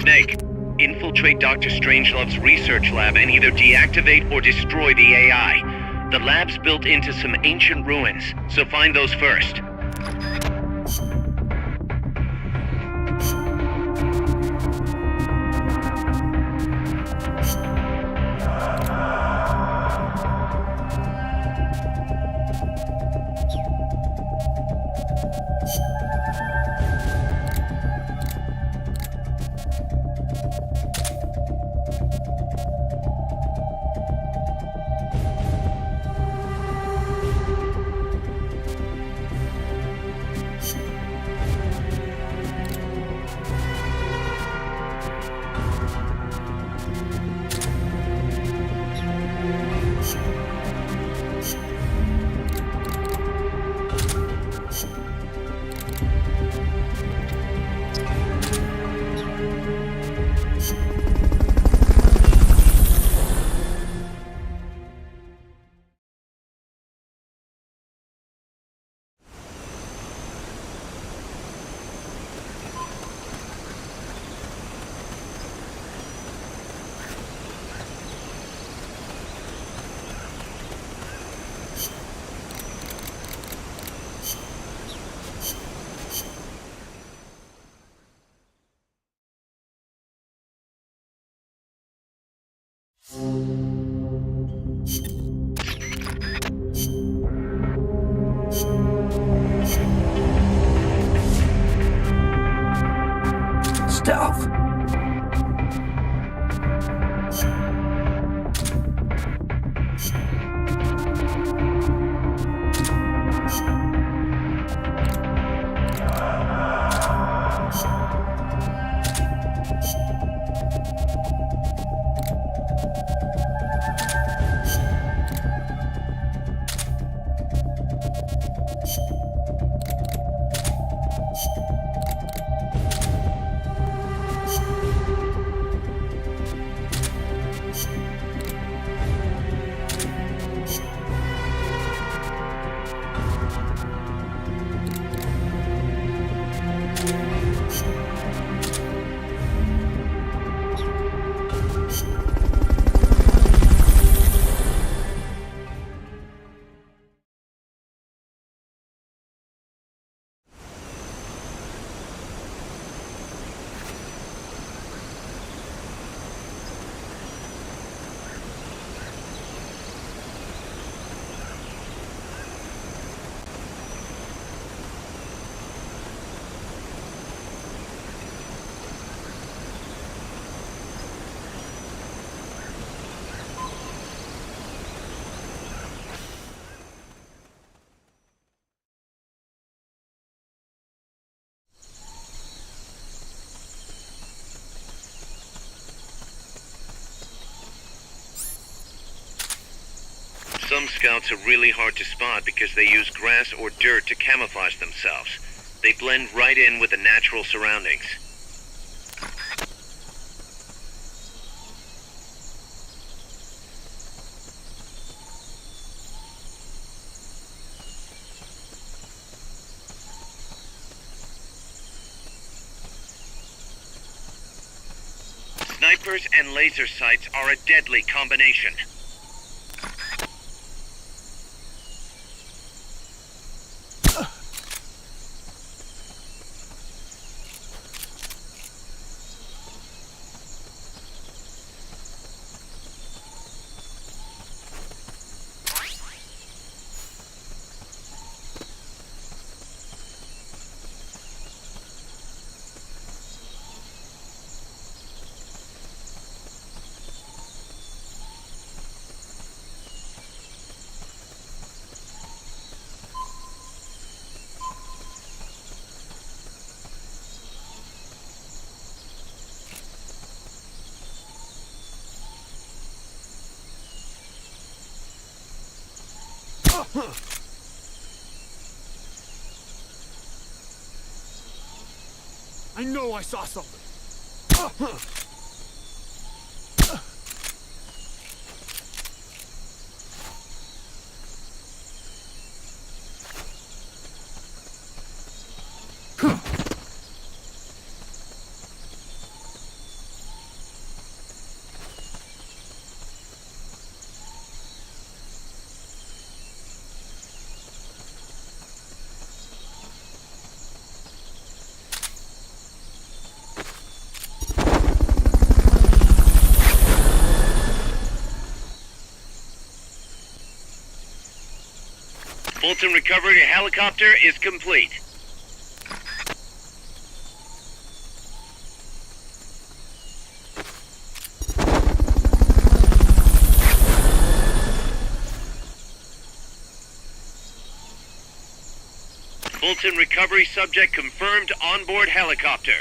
Snake, infiltrate Dr. Strangelove's research lab and either deactivate or destroy the AI. The lab's built into some ancient ruins, so find those first. Delve. Some scouts are really hard to spot because they use grass or dirt to camouflage themselves. They blend right in with the natural surroundings. Snipers and laser sights are a deadly combination. I know I saw something. Fulton recovery helicopter is complete. Fulton recovery subject confirmed onboard helicopter.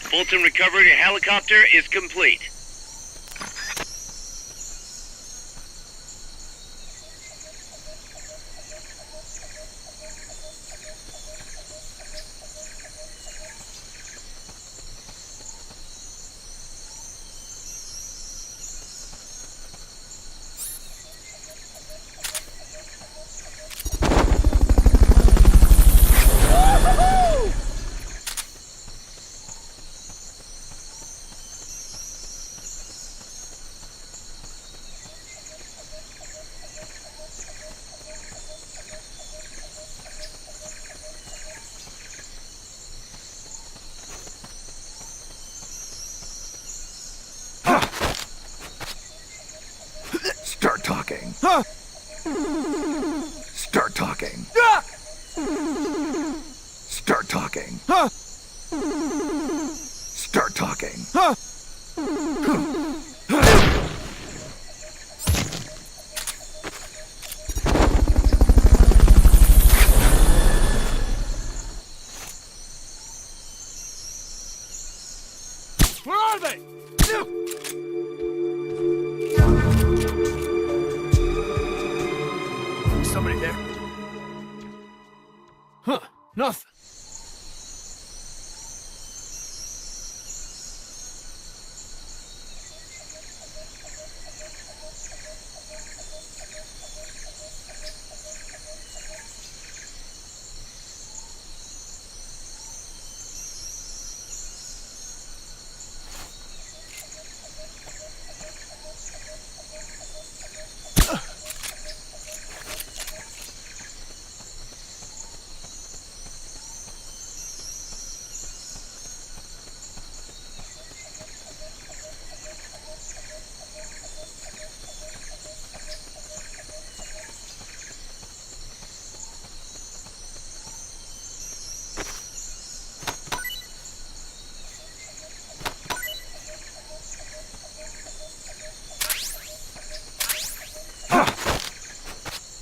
Fulton recovery helicopter is complete. Start talking. Start talking. Start talking. Start talking. Where are they? Somebody there? Huh, nothing.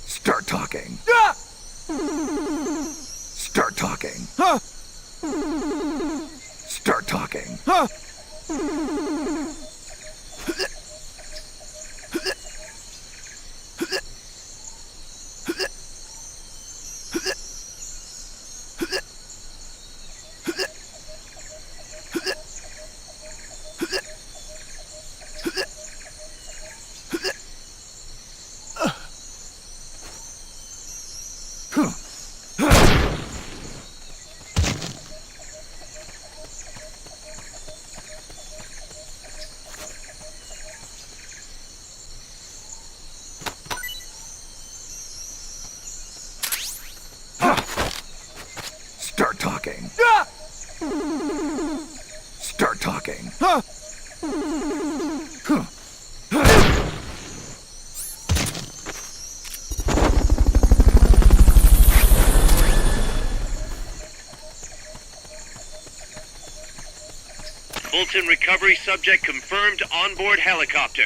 Start talking. Start talking. Start talking. Start talking. Start talking. Fulton recovery subject confirmed onboard helicopter.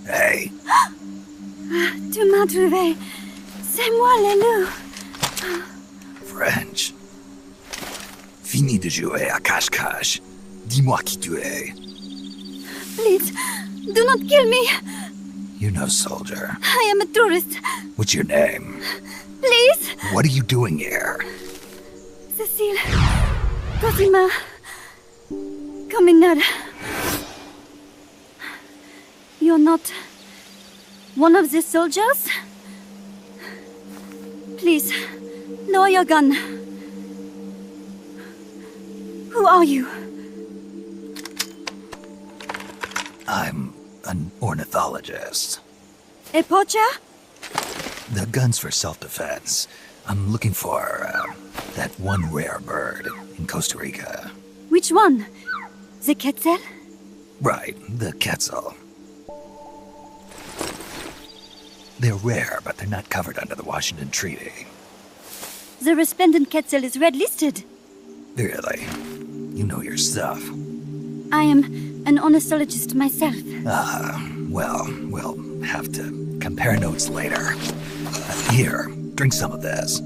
Hey, Tu m'as trouvé. C'est moi, le loup. French. Fini de jouer à cache-cache. Dis-moi qui tu es. Please, do not kill me. You know, soldier. I am a tourist. What's your name? Please. What are you doing here? Cecile. Cosima. Caminades. You're not one of the soldiers? Please, lower your gun. Who are you? I'm an ornithologist. A poacher? The gun's for self-defense. I'm looking for, that one rare bird in Costa Rica. Which one? The Quetzal? Right, the Cecile. They're rare, but they're not covered under the Washington Treaty. The resplendent Quetzal is red-listed. Really? You know your stuff. I am an ornithologist myself. Well, we'll have to compare notes later. Here, drink some of this.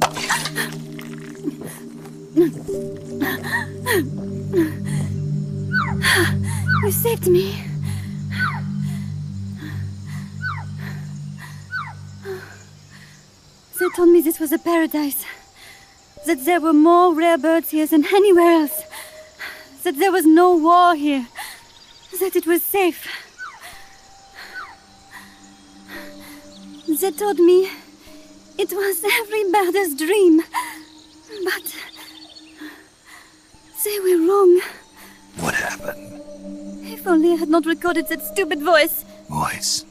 You saved me. They told me this was a paradise. That there were more rare birds here than anywhere else. That there was no war here. That it was safe. They told me it was every birder's dream. But they were wrong. What happened? If only I had not recorded that stupid voice. Voice?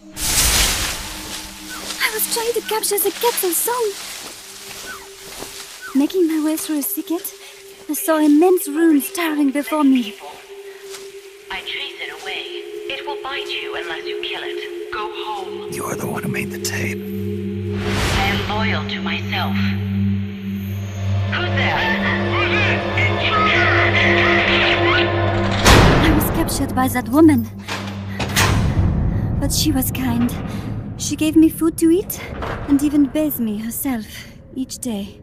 I was trying to capture the Quetzal song. Making my way through a thicket, I saw immense runes towering before me. I chase it away. It will bite you unless you kill it. Go home. You're the one who made the tape. I am loyal to myself. Who's there? I was captured by that woman. But she was kind. She gave me food to eat and even bathed me herself each day.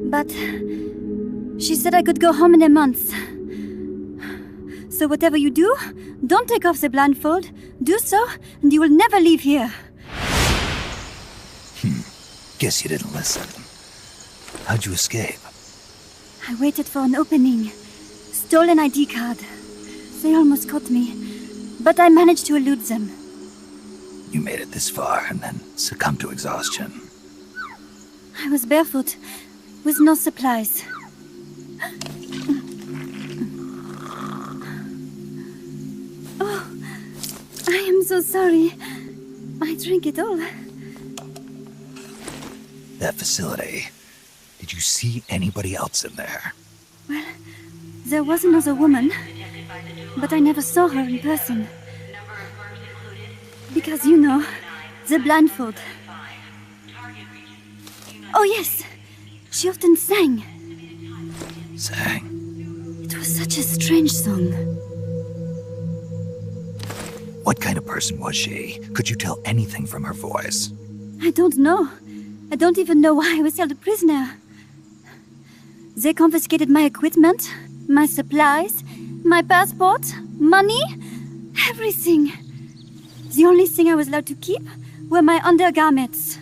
But she said I could go home in a month. So whatever you do, don't take off the blindfold. Do so, and you will never leave here. Guess you didn't listen. How'd you escape? I waited for an opening. Stole an ID card. They almost caught me, but I managed to elude them. You made it this far and then succumbed to exhaustion. I was barefoot, with no supplies. Oh, I am so sorry. I drank it all. That facility. Did you see anybody else in there? Well, there was another woman, but I never saw her in person. Because, you know, the blindfold. Oh, yes. She often sang. Sang? It was such a strange song. What kind of person was she? Could you tell anything from her voice? I don't know. I don't even know why I was held a prisoner. They confiscated my equipment, my supplies, my passport, money, everything. The only thing I was allowed to keep were my undergarments,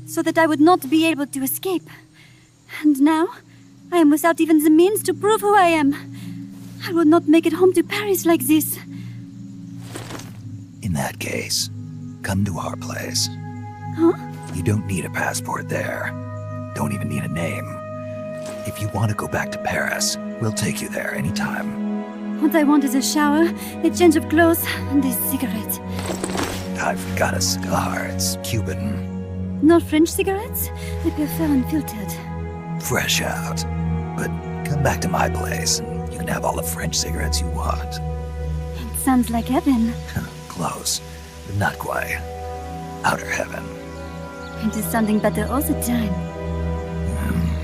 so that I would not be able to escape. And now, I am without even the means to prove who I am. I will not make it home to Paris like this. In that case, come to our place. Huh? You don't need a passport there. Don't even need a name. If you want to go back to Paris, we'll take you there anytime. What I want is a shower, a change of clothes, and a cigarette. I've got a cigar. It's Cuban. No French cigarettes? I prefer unfiltered. Fresh out. But come back to my place and you can have all the French cigarettes you want. It sounds like heaven. Close, but not quite. Outer heaven. It is sounding better all the time.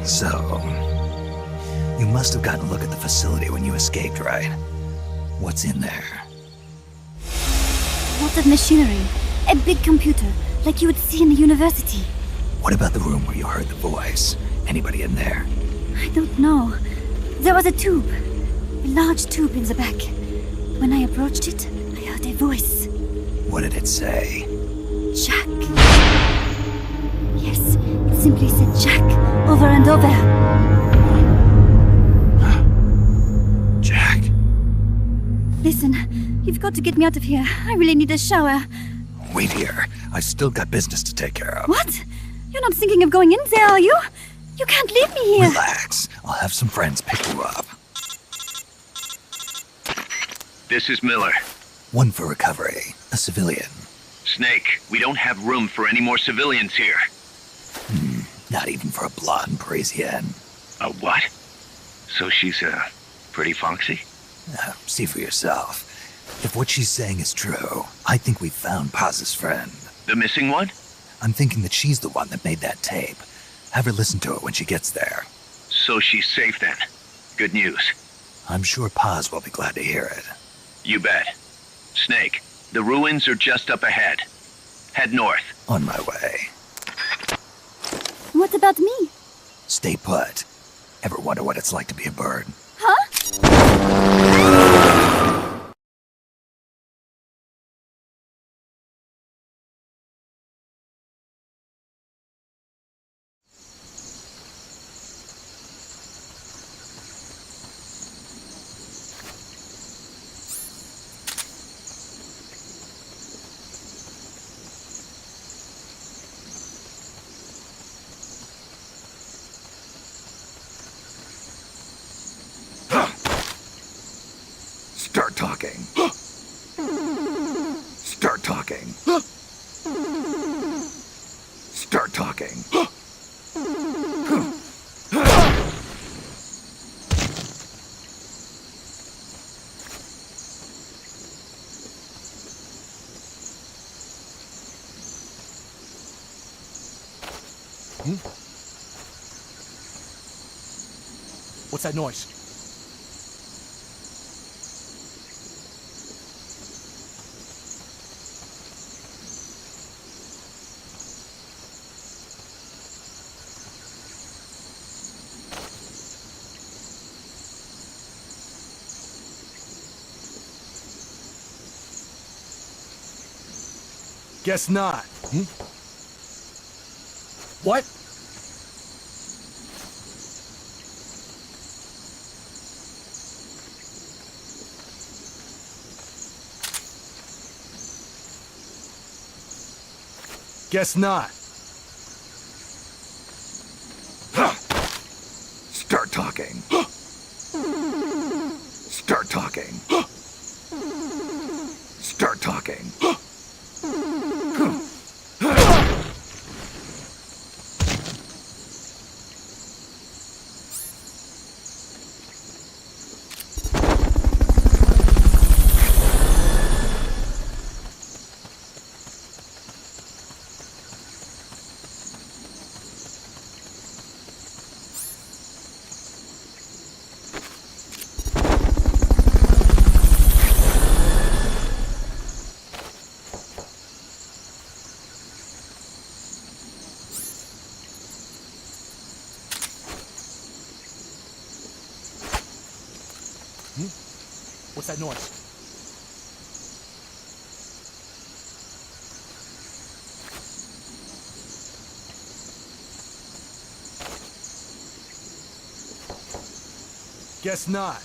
So, you must have gotten a look at the facility when you escaped, right? What's in there? Lots of machinery. A big computer, like you would see in a university. What about the room where you heard the voice? Anybody in there? I don't know. There was a tube. A large tube in the back. When I approached it, I heard a voice. What did it say? Jack. Yes, it simply said Jack, over and over. Jack. Listen, you've got to get me out of here. I really need a shower. Wait here. I've still got business to take care of. What? You're not thinking of going in there, are you? You can't leave me here. Relax. I'll have some friends pick you up. This is Miller. One for recovery. A civilian. Snake, we don't have room for any more civilians here. Not even for a blonde Parisienne. A what? So she's, pretty foxy? See for yourself. If what she's saying is true, I think we've found Paz's friend. The missing one? I'm thinking that she's the one that made that tape. Have her listen to it when she gets there. So she's safe then. Good news. I'm sure Paz will be glad to hear it. You bet. Snake, the ruins are just up ahead. Head north. On my way. What about me? Stay put. Ever wonder what it's like to be a bird? Huh? Start talking. Start talking. Start talking. What's that noise? Guess not. What? Guess not. Start talking. Start talking. Start talking. What's that noise? Guess not.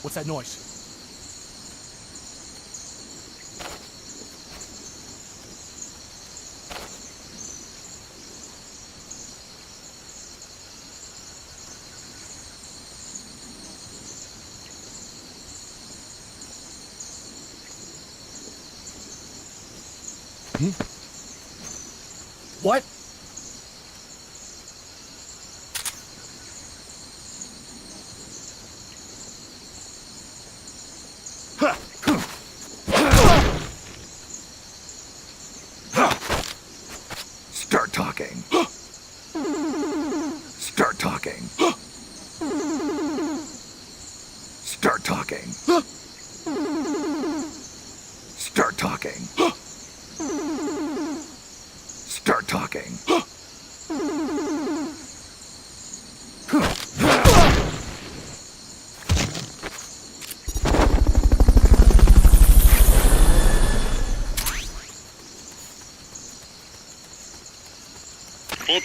What's that noise? What?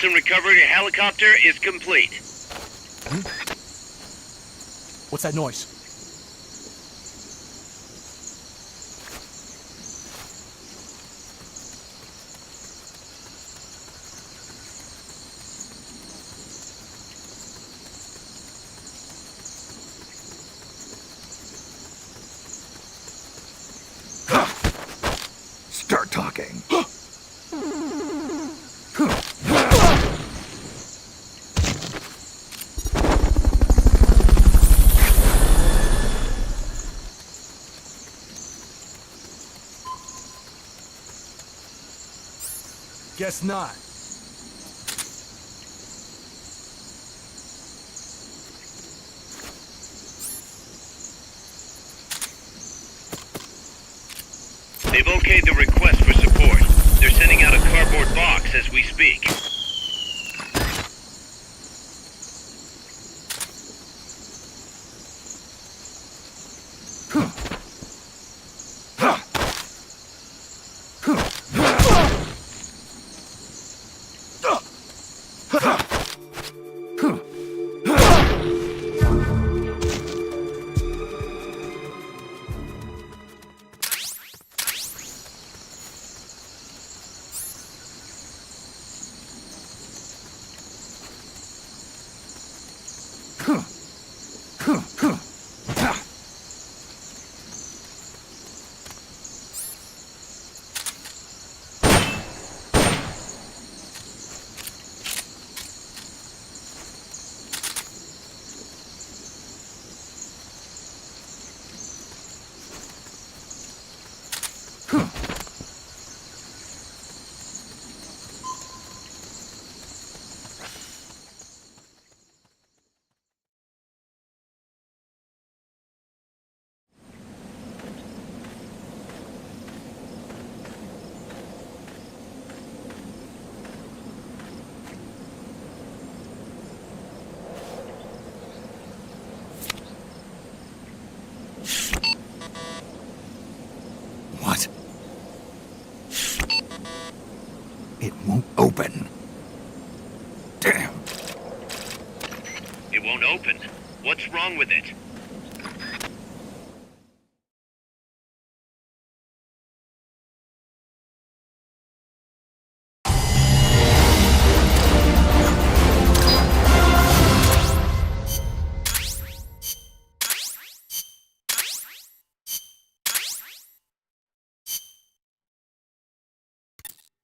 and recovery helicopter is complete. What's that noise? Start talking. Guess not. They've okayed the request for support. They're sending out a cardboard box as we speak. What? It won't open. Damn. It won't open. What's wrong with it?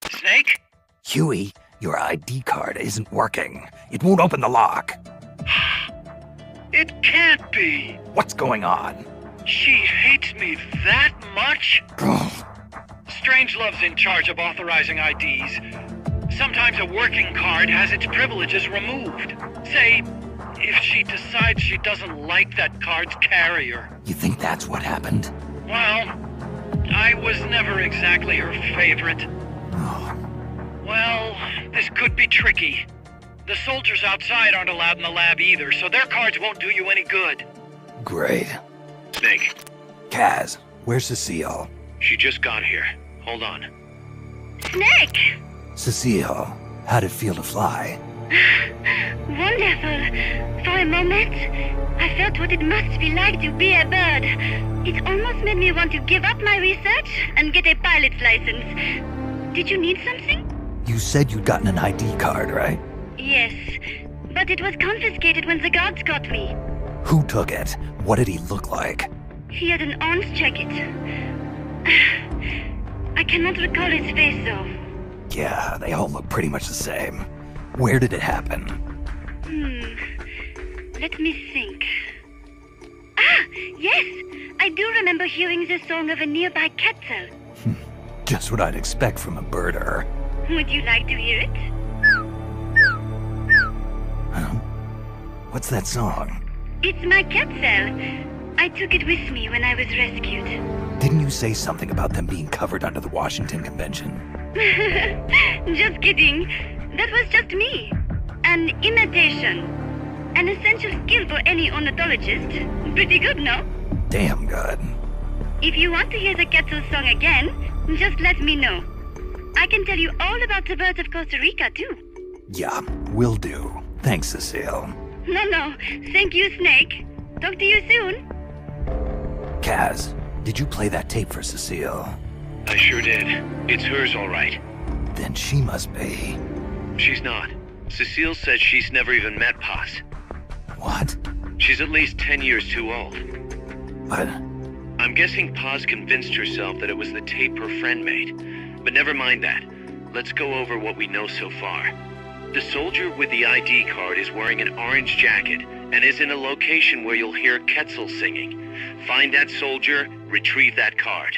Snake? Huey, your ID card isn't working. It won't open the lock. It can't be. What's going on? She hates me that much? Strangelove's in charge of authorizing IDs. Sometimes a working card has its privileges removed. Say, if she decides she doesn't like that card's carrier. You think that's what happened? Well, I was never exactly her favorite. Well, this could be tricky. The soldiers outside aren't allowed in the lab either, so their cards won't do you any good. Great. Snake, Kaz, where's Cecile? she just got here. Hold on. Snake! Cecile, how'd it feel to fly? Wonderful. For a moment, I felt what it must be like to be a bird. It almost made me want to give up my research and get a pilot's license. Did you need something? You said you'd gotten an ID card, right? Yes, but it was confiscated when the guards caught me. Who took it? What did he look like? He had an orange jacket. I cannot recall his face, though. Yeah, they all look pretty much the same. Where did it happen? Let me think. Ah, yes! I do remember hearing the song of a nearby Cecile. Just what I'd expect from a birder. Would you like to hear it? Huh? What's that song? It's my Cecile. I took it with me when I was rescued. Didn't you say something about them being covered under the Washington Convention? Just kidding. That was just me. An imitation. An essential skill for any ornithologist. Pretty good, no? Damn good. If you want to hear the Cecile song again, just let me know. I can tell you all about the birds of Costa Rica, too. Yeah, will do. Thanks, Cecile. No. Thank you, Snake. Talk to you soon. Kaz, did you play that tape for Cecile? I sure did. It's hers, all right. Then she must be... She's not. Cecile says she's never even met Paz. What? She's at least 10 years too old. But... I'm guessing Paz convinced herself that it was the tape her friend made. But never mind that. Let's go over what we know so far. The soldier with the ID card is wearing an orange jacket and is in a location where you'll hear Cecile singing. Find that soldier, retrieve that card.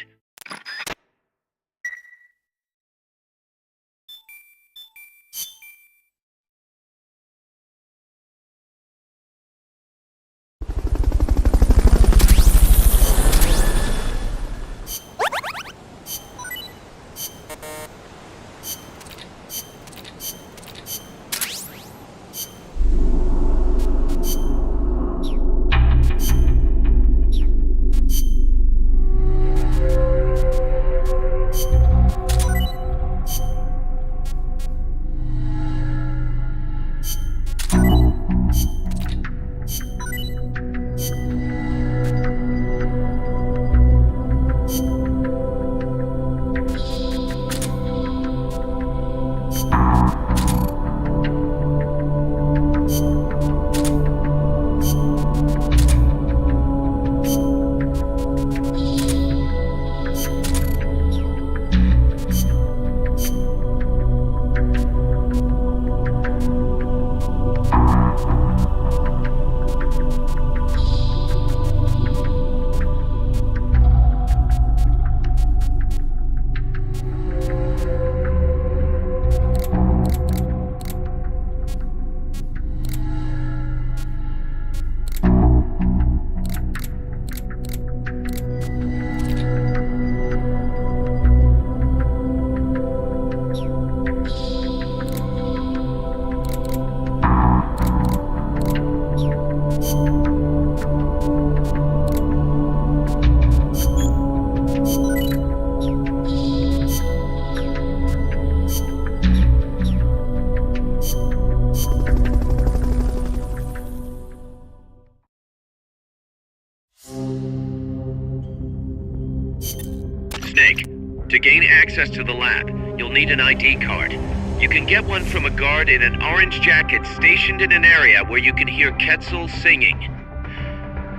Snake, to gain access to the lab, you'll need an ID card. You can get one from a guard in an orange jacket stationed in an area where you can hear Cecile singing.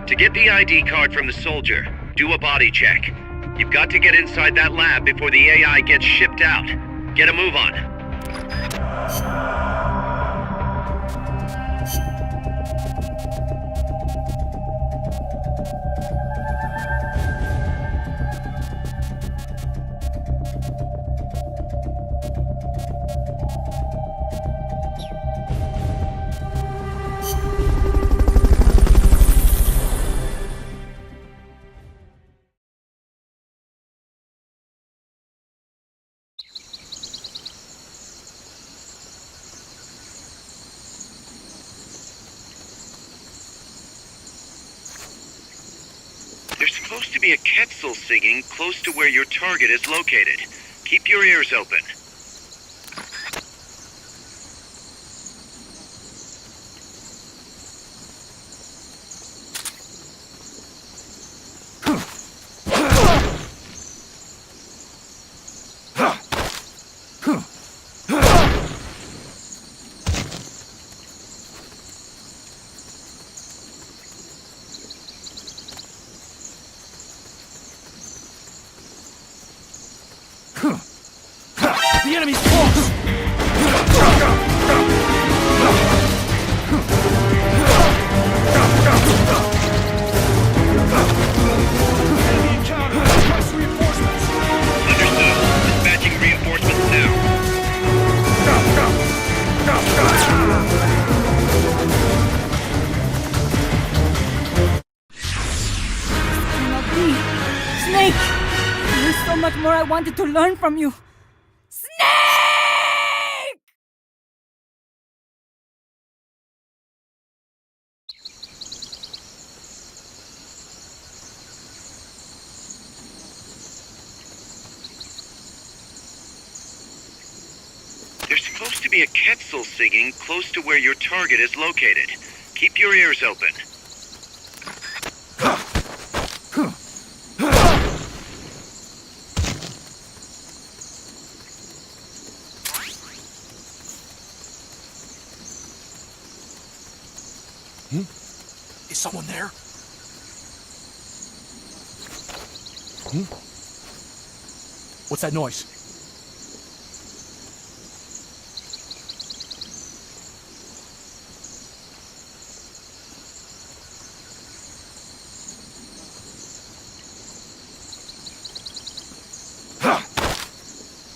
To get the ID card from the soldier, do a body check. You've got to get inside that lab before the AI gets shipped out. Get a move on. There's supposed to be a Cecile singing close to where your target is located. Keep your ears open. The enemy's close! Enemy encounter! Request reinforcements! Understood. Dispatching reinforcements now. Cannot be. Snake! There's so much more I wanted to learn from you. Snake! There's supposed supposed to be a Quetzal singing close to where your target is located. Keep your ears open. Is someone there? What's that noise?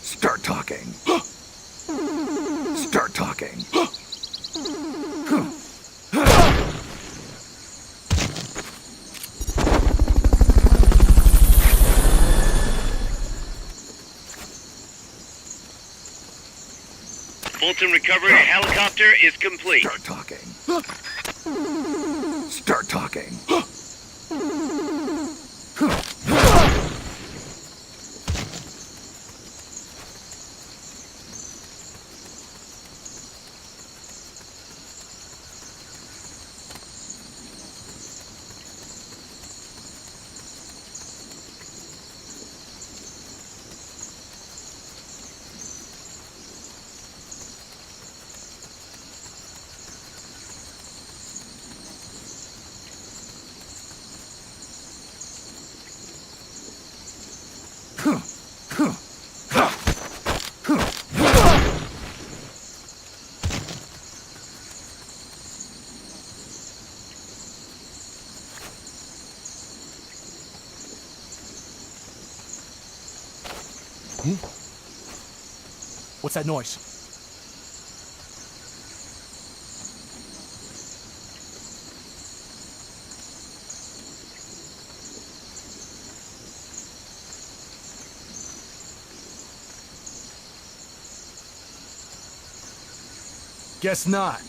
Start talking. Start talking. Fulton recovery helicopter is complete. Start talking. Start talking. What's that noise? Guess not.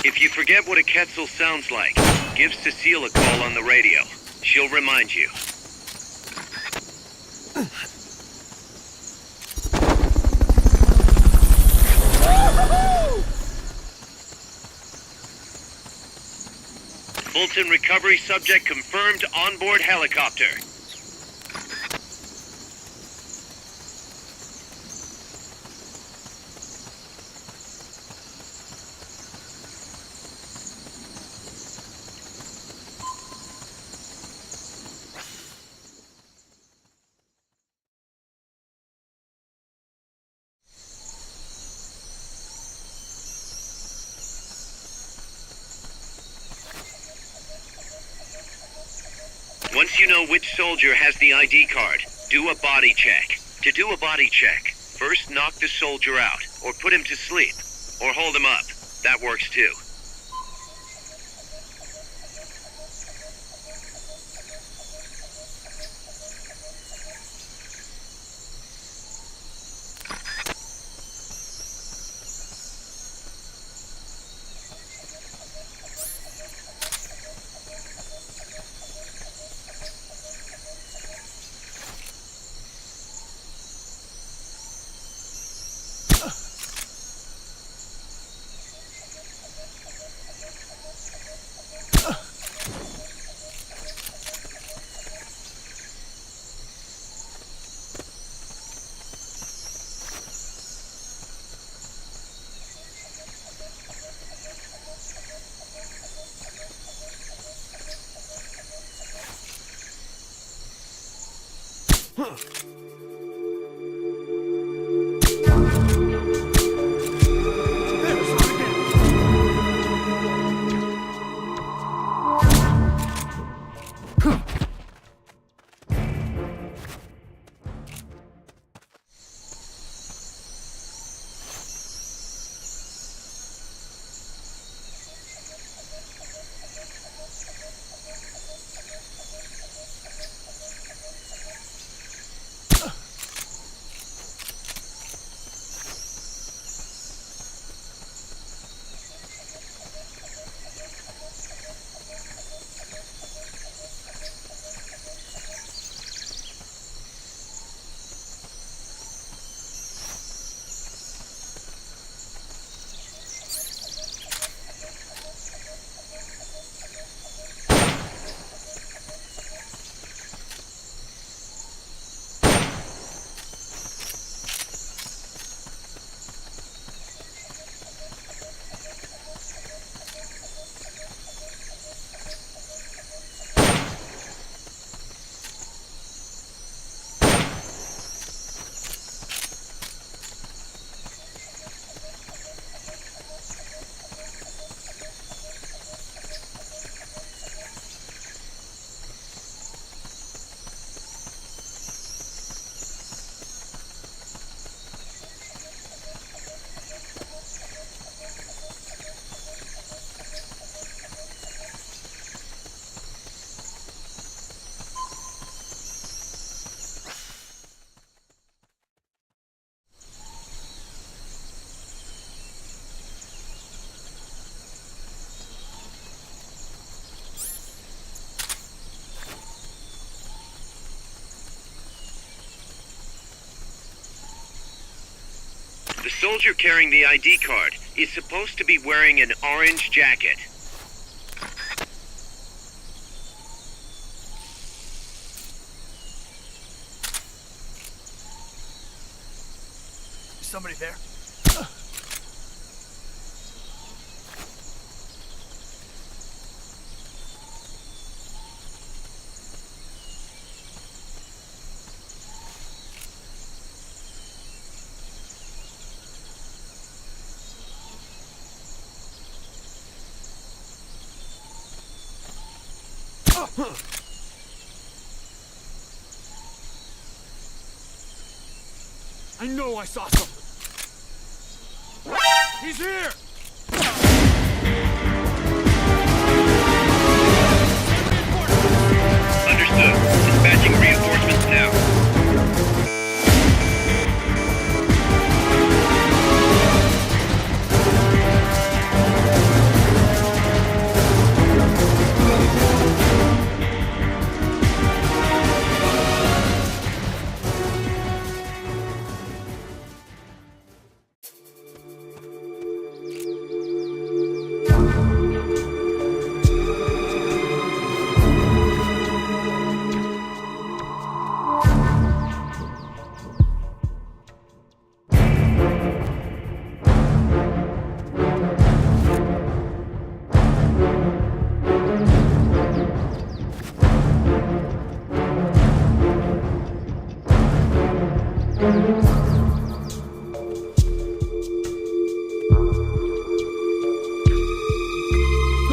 If you forget what a Quetzal sounds like, give Cecile a call on the radio. She'll remind you. Fulton recovery subject confirmed onboard helicopter. Once you know which soldier has the ID card, do a body check. To do a body check, first knock the soldier out, or put him to sleep, or hold him up. That works too. soldier carrying the ID card is supposed to be wearing an orange jacket. Is somebody there? I know I saw something. He's here! Understood. Dispatching reinforcements now.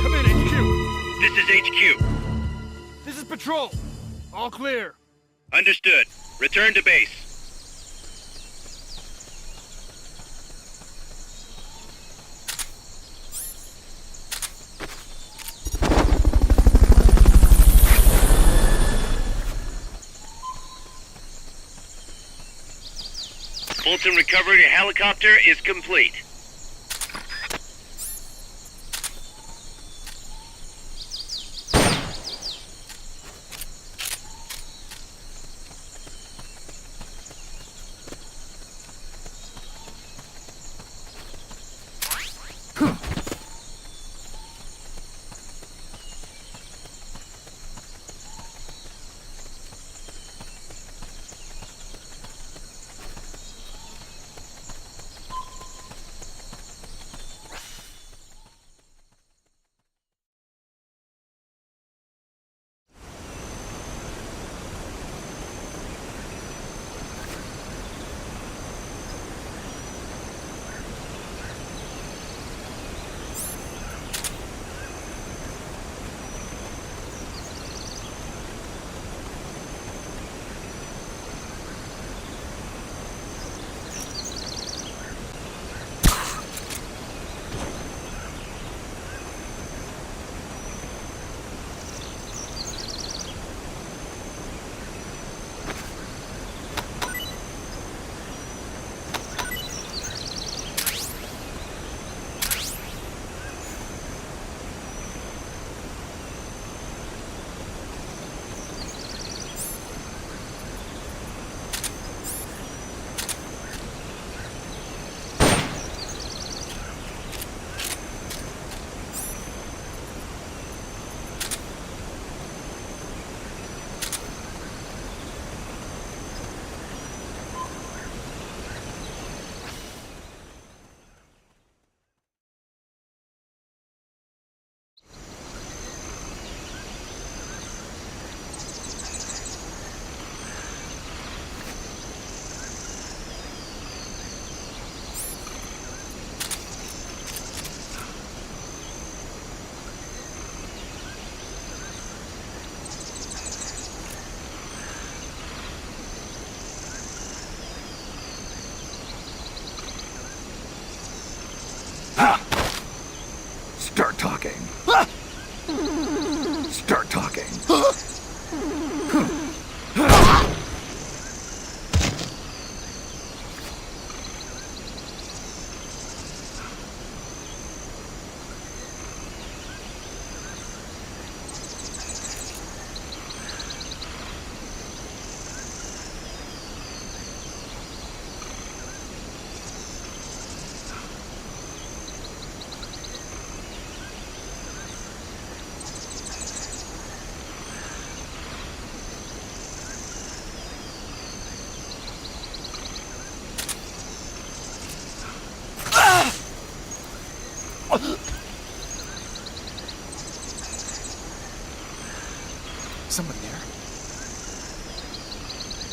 Come in, HQ! This is HQ. This is Patrol! All clear. Understood. Return to base. Fulton recovery helicopter is complete.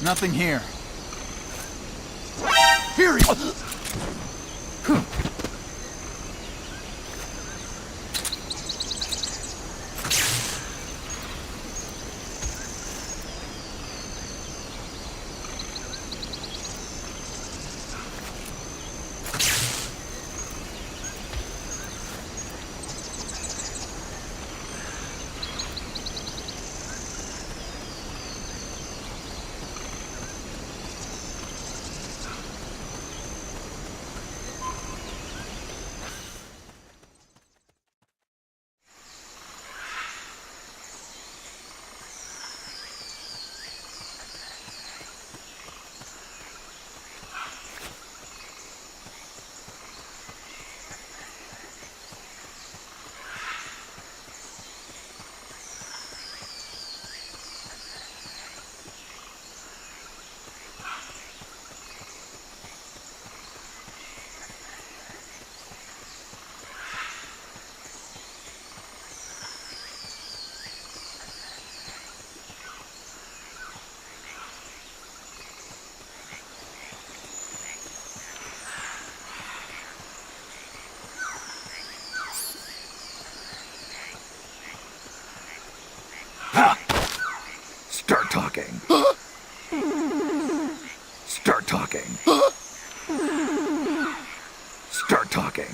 Nothing here. Here he is! Start talking. Start talking. Start talking.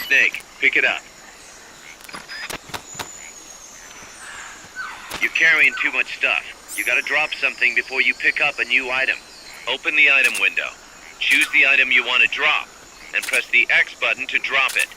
Snake, pick it up. You're carrying too much stuff. You gotta drop something before you pick up a new item. Open the item window. Choose the item you want to drop, and press the X button to drop it.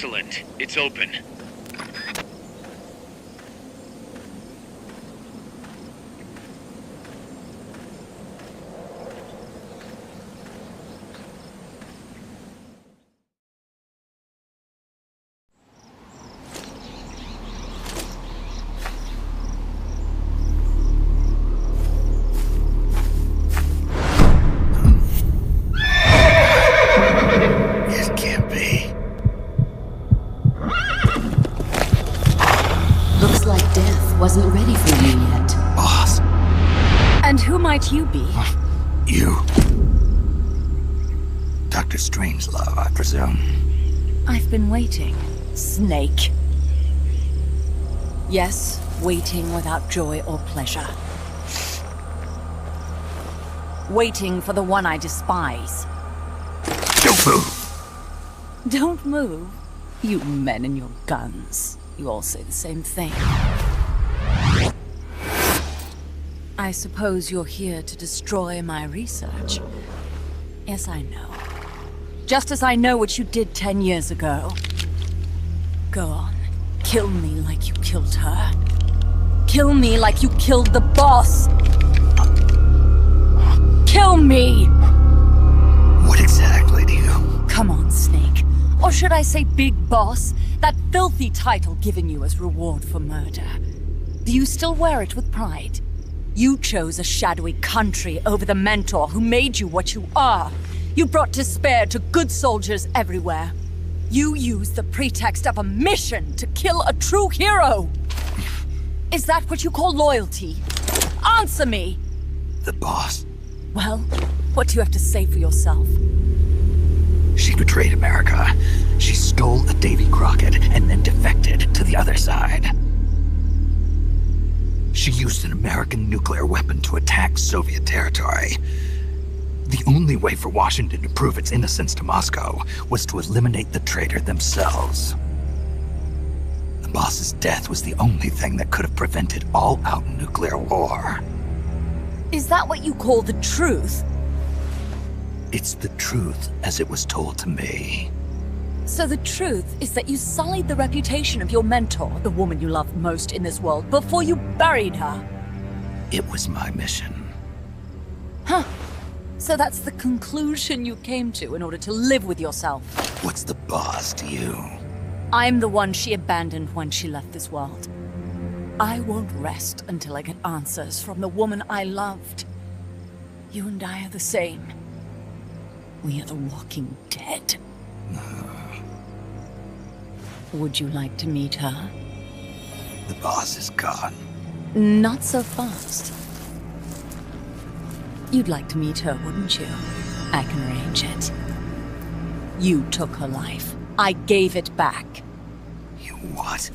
Excellent. It's open. It can't be. Looks like death wasn't ready for you yet. Boss, And who might you be? you. Dr. Strangelove, I presume. I've been waiting, Snake. Yes, waiting without joy or pleasure. Waiting for the one I despise. Don't move! Don't move. You men and your guns. You all say the same thing. I suppose you're here to destroy my research. Yes, I know. Just as I know what you did 10 years ago. Go on. Kill me like you killed her. Kill me like you killed the boss. Kill me! What exactly do you... Come on, Snake. Or should I say Big Boss? That filthy title given you as reward for murder. Do you still wear it with pride? You chose a shadowy country over the mentor who made you what you are. You brought despair to good soldiers everywhere. You used the pretext of a mission to kill a true hero. Is that what you call loyalty? Answer me! The boss. Well, what do you have to say for yourself? She betrayed America. She stole a Davy Crockett and then defected to the other side. She used an American nuclear weapon to attack Soviet territory. The only way for Washington to prove its innocence to Moscow was to eliminate the traitor themselves. The boss's death was the only thing that could have prevented all-out nuclear war. Is that what you call the truth? It's the truth as it was told to me. So the truth is that you sullied the reputation of your mentor, the woman you loved most in this world, before you buried her. It was my mission. Huh. So that's the conclusion you came to in order to live with yourself. What's the boss to you? I'm the one she abandoned when she left this world. I won't rest until I get answers from the woman I loved. You and I are the same. We are the walking dead. Would you like to meet her? The boss is gone. Not so fast. You'd like to meet her, wouldn't you? I can arrange it. You took her life. I gave it back. You what?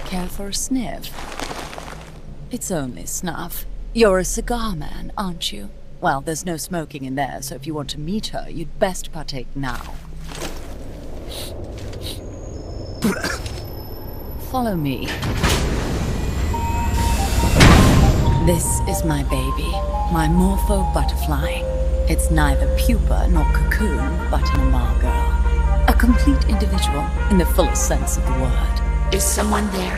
Care for a sniff? It's only snuff. You're a cigar man, aren't you? Well, there's no smoking in there, so if you want to meet her, you'd best partake now. Follow me. This is my baby, my morpho butterfly. It's neither pupa nor cocoon, but an imago. A complete individual, in the fullest sense of the word. Is someone there?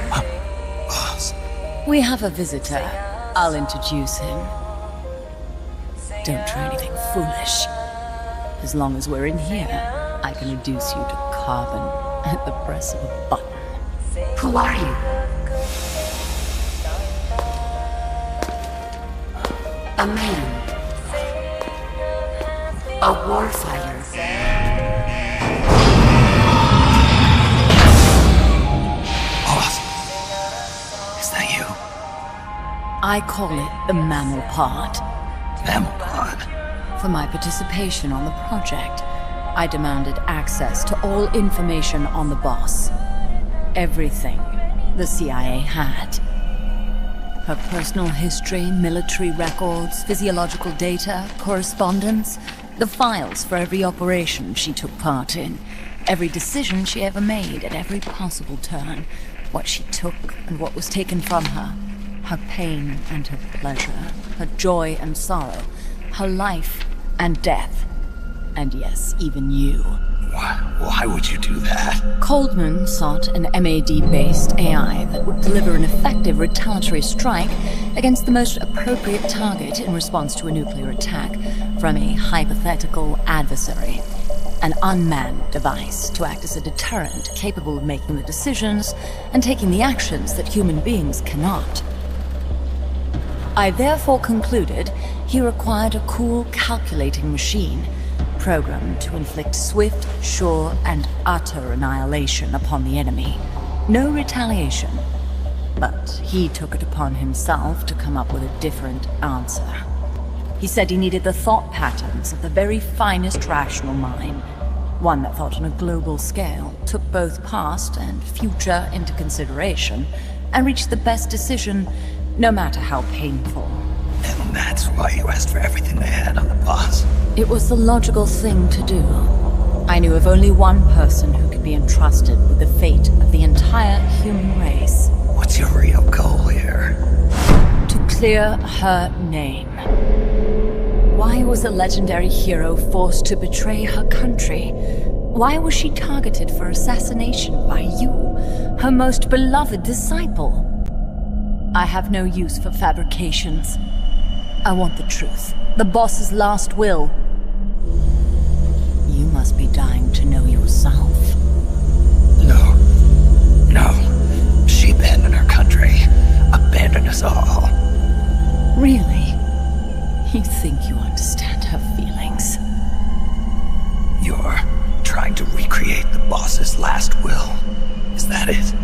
Boss. We have a visitor. I'll introduce him. Don't try anything foolish. As long as we're in here, I can reduce you to carbon at the press of a button. Who are you? A man. A warfighter. Boss. Is that you? I call it the mammal pod. Mammal pod? For my participation on the project, I demanded access to all information on the boss. Everything the CIA had. Her personal history, military records, physiological data, correspondence, the files for every operation she took part in, every decision she ever made at every possible turn, what she took and what was taken from her, her pain and her pleasure, her joy and sorrow, her life and death, and yes, even you. Why would you do that? Coldman sought an MAD-based AI that would deliver an effective retaliatory strike against the most appropriate target in response to a nuclear attack from a hypothetical adversary. An unmanned device to act as a deterrent capable of making the decisions and taking the actions that human beings cannot. I therefore concluded he required a cool, calculating machine, programmed to inflict swift, sure, and utter annihilation upon the enemy. No retaliation. But he took it upon himself to come up with a different answer. He said he needed the thought patterns of the very finest rational mind, one that thought on a global scale, took both past and future into consideration, and reached the best decision, no matter how painful. And that's why you asked for everything they had on the boss. It was the logical thing to do. I knew of only one person who could be entrusted with the fate of the entire human race. What's your real goal here? To clear her name. Why was a legendary hero forced to betray her country? Why was she targeted for assassination by you, her most beloved disciple? I have no use for fabrications. I want the truth. The boss's last will. You must be dying to know yourself. No. She abandoned her country. Abandoned us all. Really? You think you understand her feelings? You're trying to recreate the boss's last will. Is that it?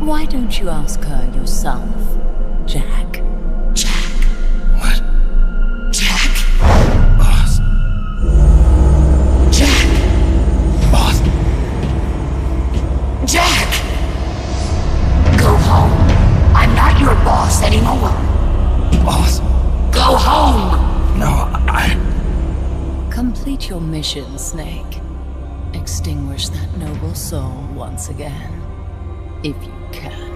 Why don't you ask her yourself, Jack? What? Jack? Boss. Jack! Boss. Jack! Go home. I'm not your boss anymore. Boss. Go home! No, Complete your mission, Snake. Extinguish that noble soul once again, if you can.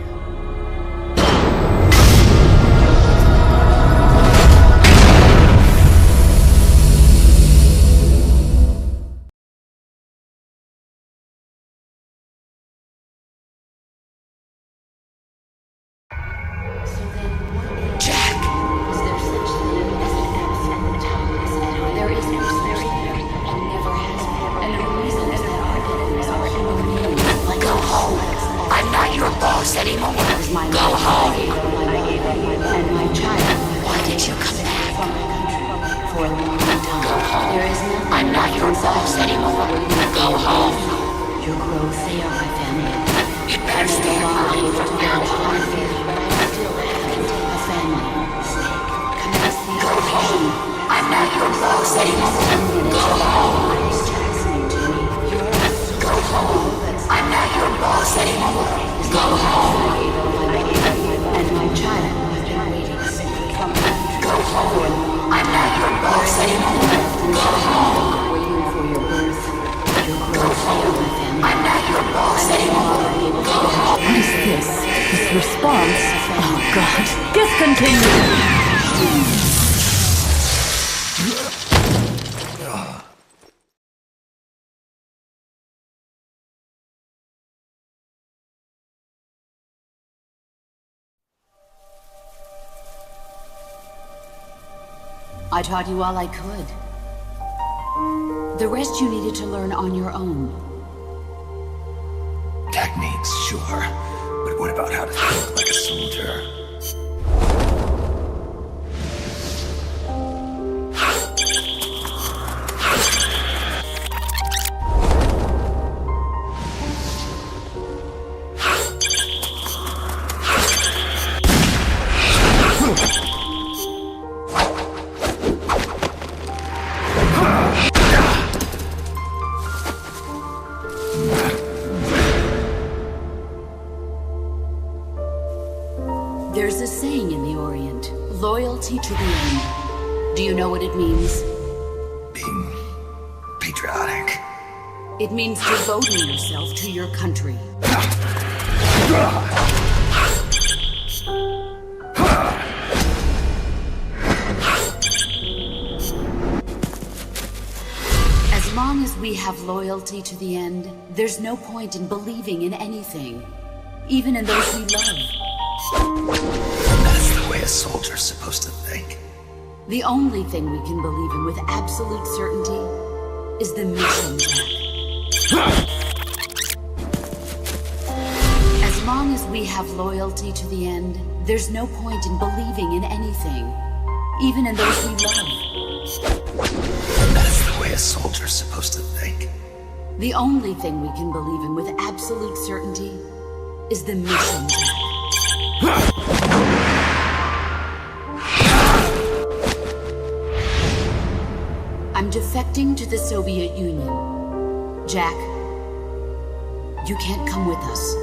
I taught you all I could. The rest you needed to learn on your own. Techniques, sure. But what about how to think like a soldier? There's a saying in the Orient, loyalty to the end. Do you know what it means? Being patriotic. It means devoting yourself to your country. As long as we we have loyalty to the end, there's no point in believing in anything, even in those we love. That's the way a soldier's supposed to think. The only thing we can believe in with absolute certainty is the mission, Jack. As long as we have loyalty to the end, there's no point in believing in anything, even in those we love. That's the way a soldier's supposed to think. The only thing we can believe in with absolute certainty is the mission, Jack. I'm defecting to the Soviet Union. Jack, you can't come with us.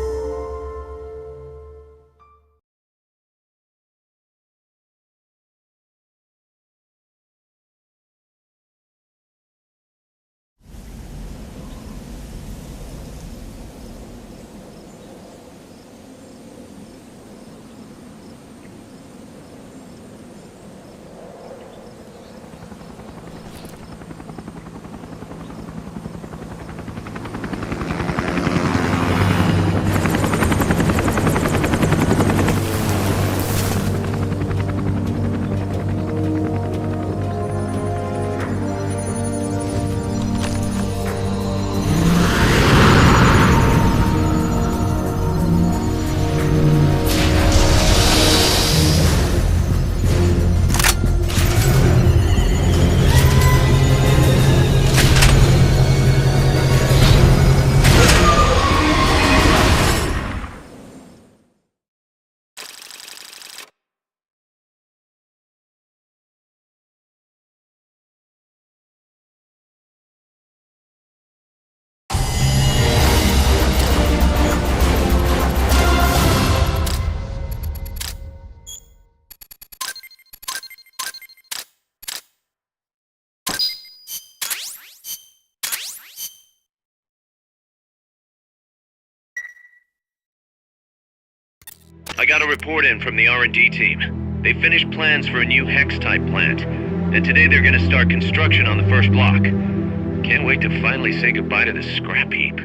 I got a report in from the R&D team. They finished plans for a new Hex-type plant, and today they're gonna start construction on the first block. Can't wait to finally say goodbye to this scrap heap.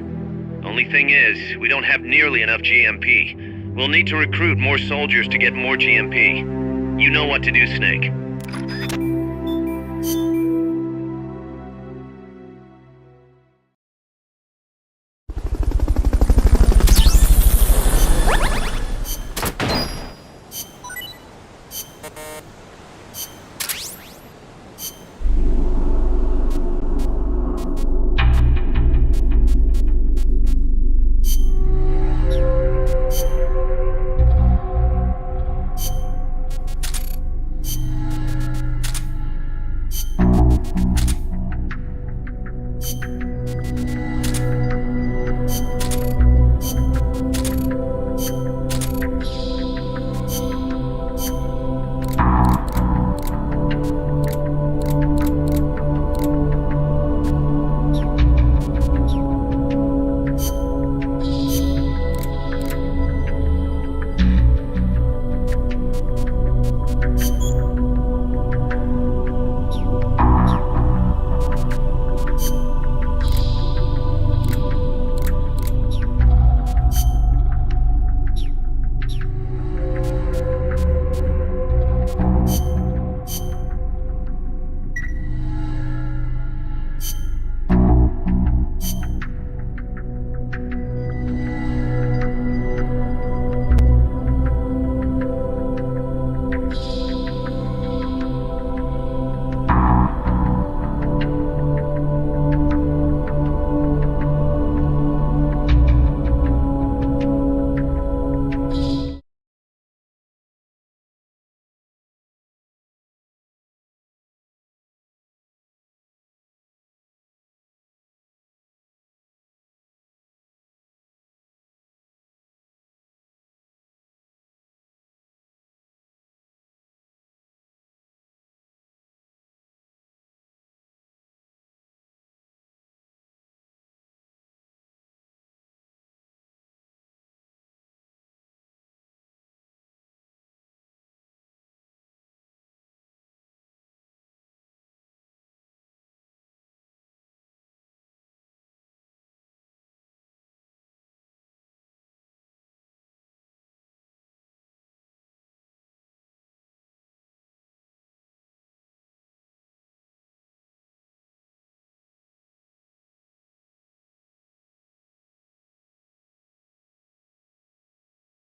Only thing is, we don't have nearly enough GMP. We'll need to recruit more soldiers to get more GMP. You know what to do, Snake.